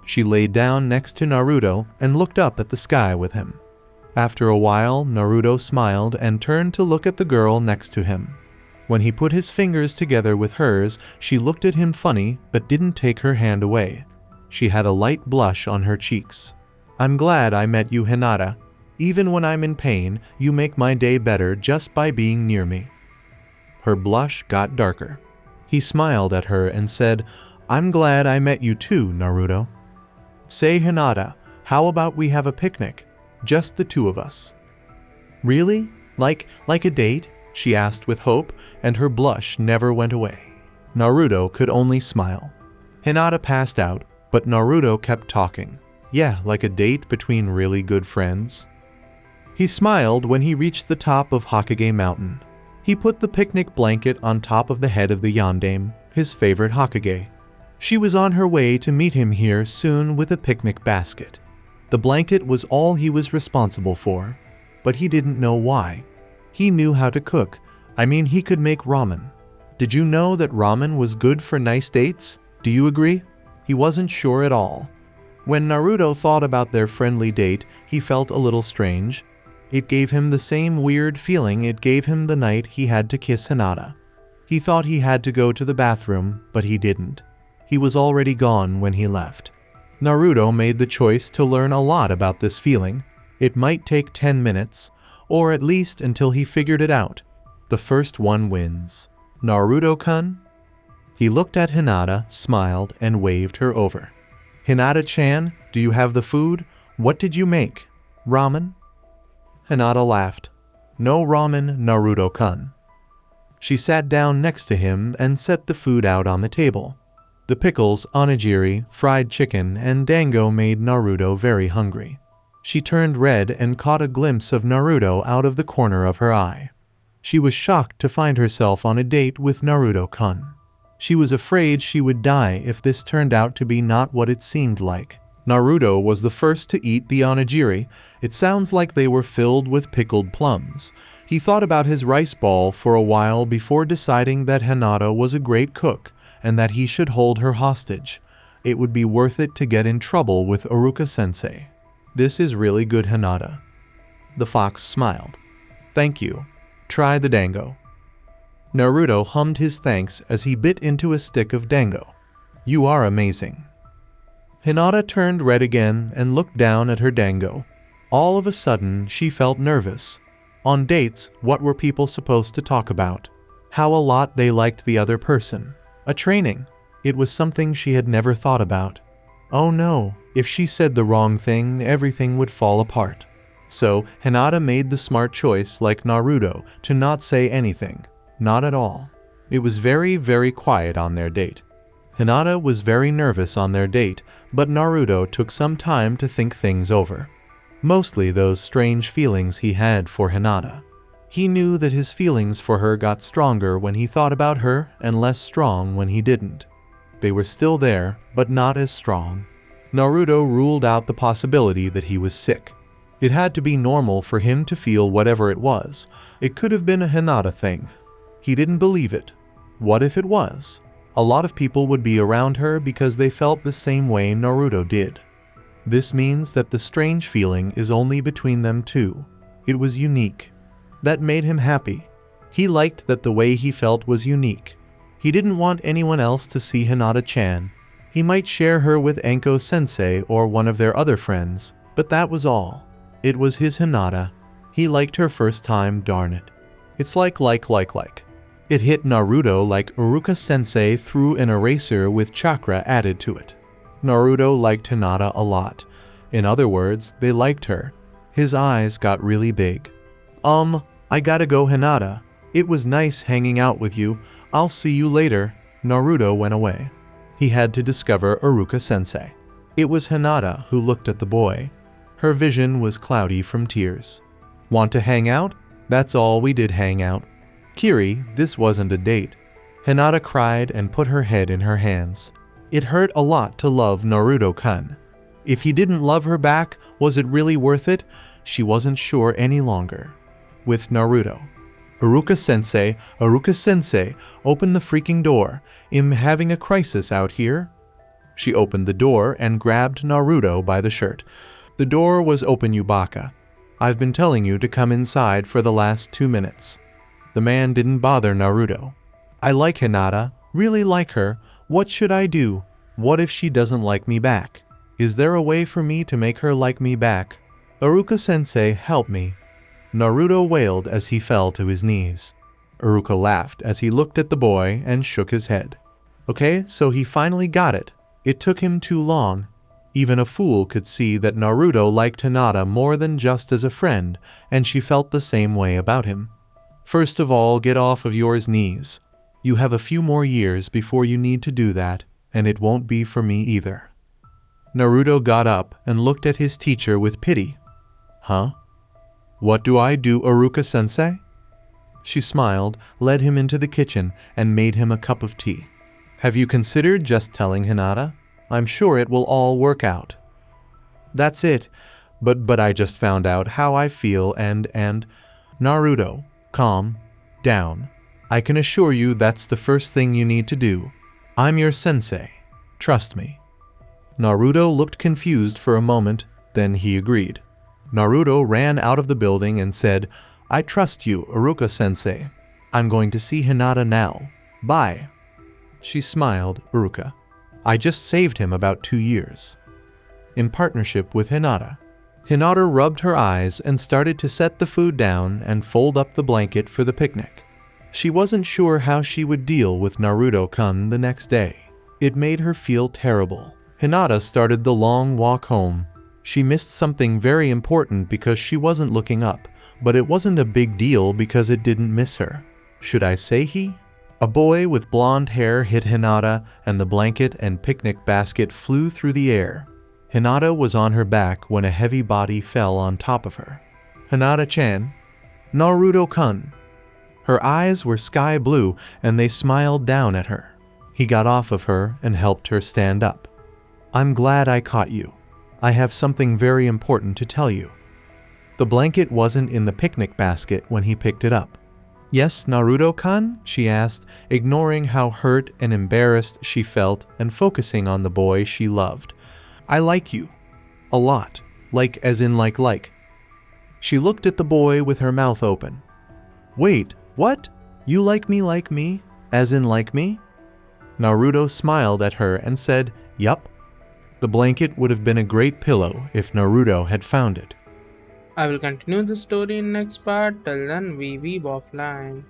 She laid down next to Naruto and looked up at the sky with him. After a while, Naruto smiled and turned to look at the girl next to him. When he put his fingers together with hers, she looked at him funny but didn't take her hand away. She had a light blush on her cheeks. I'm glad I met you, Hinata. Even when I'm in pain, you make my day better just by being near me. Her blush got darker. He smiled at her and said, I'm glad I met you too, Naruto. Say, Hinata, how about we have a picnic? Just the two of us. Really? Like a date? She asked with hope, and her blush never went away. Naruto could only smile. Hinata passed out, but Naruto kept talking. Yeah, like a date between really good friends. He smiled when he reached the top of Hokage Mountain. He put the picnic blanket on top of the head of the yondaime, his favorite Hokage. She was on her way to meet him here soon with a picnic basket. The blanket was all he was responsible for, but he didn't know why. He knew how to cook. He could make ramen. Did you know that ramen was good for nice dates? Do you agree? He wasn't sure at all. When Naruto thought about their friendly date, he felt a little strange. It gave him the same weird feeling it gave him the night he had to kiss Hinata. He thought he had to go to the bathroom, but he didn't. He was already gone when he left. Naruto made the choice to learn a lot about this feeling. It might take 10 minutes, or at least until he figured it out. The first one wins. Naruto-kun? He looked at Hinata, smiled, and waved her over. Hinata-chan, do you have the food? What did you make? Ramen? Hinata laughed. No ramen, Naruto-kun. She sat down next to him and set the food out on the table. The pickles, onigiri, fried chicken, and dango made Naruto very hungry. She turned red and caught a glimpse of Naruto out of the corner of her eye. She was shocked to find herself on a date with Naruto-kun. She was afraid she would die if this turned out to be not what it seemed like. Naruto was the first to eat the onigiri. It sounds like they were filled with pickled plums. He thought about his rice ball for a while before deciding that Hinata was a great cook and that he should hold her hostage. It would be worth it to get in trouble with Iruka-sensei. This is really good, Hinata. The fox smiled. Thank you. Try the dango. Naruto hummed his thanks as he bit into a stick of dango. You are amazing. Hinata turned red again and looked down at her dango. All of a sudden, she felt nervous. On dates, what were people supposed to talk about? How a lot they liked the other person. A training. It was something she had never thought about. Oh no, if she said the wrong thing, everything would fall apart. So, Hinata made the smart choice, like Naruto, to not say anything. Not at all. It was very, very quiet on their date. Hinata was very nervous on their date, but Naruto took some time to think things over. Mostly those strange feelings he had for Hinata. He knew that his feelings for her got stronger when he thought about her and less strong when he didn't. They were still there, but not as strong. Naruto ruled out the possibility that he was sick. It had to be normal for him to feel whatever it was. It could have been a Hinata thing. He didn't believe it. What if it was? A lot of people would be around her because they felt the same way Naruto did. This means that the strange feeling is only between them two. It was unique. That made him happy. He liked that the way he felt was unique. He didn't want anyone else to see Hinata-chan. He might share her with Anko-sensei or one of their other friends, but that was all. It was his Hinata. He liked her first time, darn it. It's like. It hit Naruto like Iruka-sensei threw an eraser with chakra added to it. Naruto liked Hinata a lot. In other words, they liked her. His eyes got really big. I gotta go, Hinata. It was nice hanging out with you. I'll see you later. Naruto went away. He had to discover Iruka-sensei. It was Hinata who looked at the boy. Her vision was cloudy from tears. Want to hang out? That's all we did, hang out. Kiri, this wasn't a date. Hinata cried and put her head in her hands. It hurt a lot to love Naruto-kun. If he didn't love her back, was it really worth it? She wasn't sure any longer. With Naruto. Iruka-sensei, open the freaking door. I'm having a crisis out here. She opened the door and grabbed Naruto by the shirt. The door was open, you baka. I've been telling you to come inside for the last 2 minutes. The man didn't bother Naruto. I like Hinata, really like her. What should I do? What if she doesn't like me back? Is there a way for me to make her like me back? Iruka-sensei, help me. Naruto wailed as he fell to his knees. Iruka laughed as he looked at the boy and shook his head. Okay, so he finally got it. It took him too long. Even a fool could see that Naruto liked Hinata more than just as a friend, and she felt the same way about him. First of all, get off of your knees. You have a few more years before you need to do that, and it won't be for me either. Naruto got up and looked at his teacher with pity. Huh? What do I do, Aruka-sensei? She smiled, led him into the kitchen, and made him a cup of tea. Have you considered just telling Hinata? I'm sure it will all work out. That's it, but I just found out how I feel and Naruto, calm down. I can assure you that's the first thing you need to do. I'm your sensei. Trust me. Naruto looked confused for a moment, then he agreed. Naruto ran out of the building and said, I trust you, Uruka-sensei. I'm going to see Hinata now. Bye. She smiled, Uruka. I just saved him about 2 years. In partnership with Hinata. Hinata rubbed her eyes and started to set the food down and fold up the blanket for the picnic. She wasn't sure how she would deal with Naruto-kun the next day. It made her feel terrible. Hinata started the long walk home. She missed something very important because she wasn't looking up, but it wasn't a big deal because it didn't miss her. Should I say he? A boy with blonde hair hit Hinata, and the blanket and picnic basket flew through the air. Hinata was on her back when a heavy body fell on top of her. Hinata-chan. Naruto-kun. Her eyes were sky blue, and they smiled down at her. He got off of her and helped her stand up. I'm glad I caught you. I have something very important to tell you. The blanket wasn't in the picnic basket when he picked it up. Yes, Naruto-kun? She asked, ignoring how hurt and embarrassed she felt and focusing on the boy she loved. I like you. A lot. Like as in like. She looked at the boy with her mouth open. Wait, what? You like me? As in like me? Naruto smiled at her and said, Yup. The blanket would have been a great pillow if Naruto had found it. I will continue the story in next part. Till then, we weeb offline.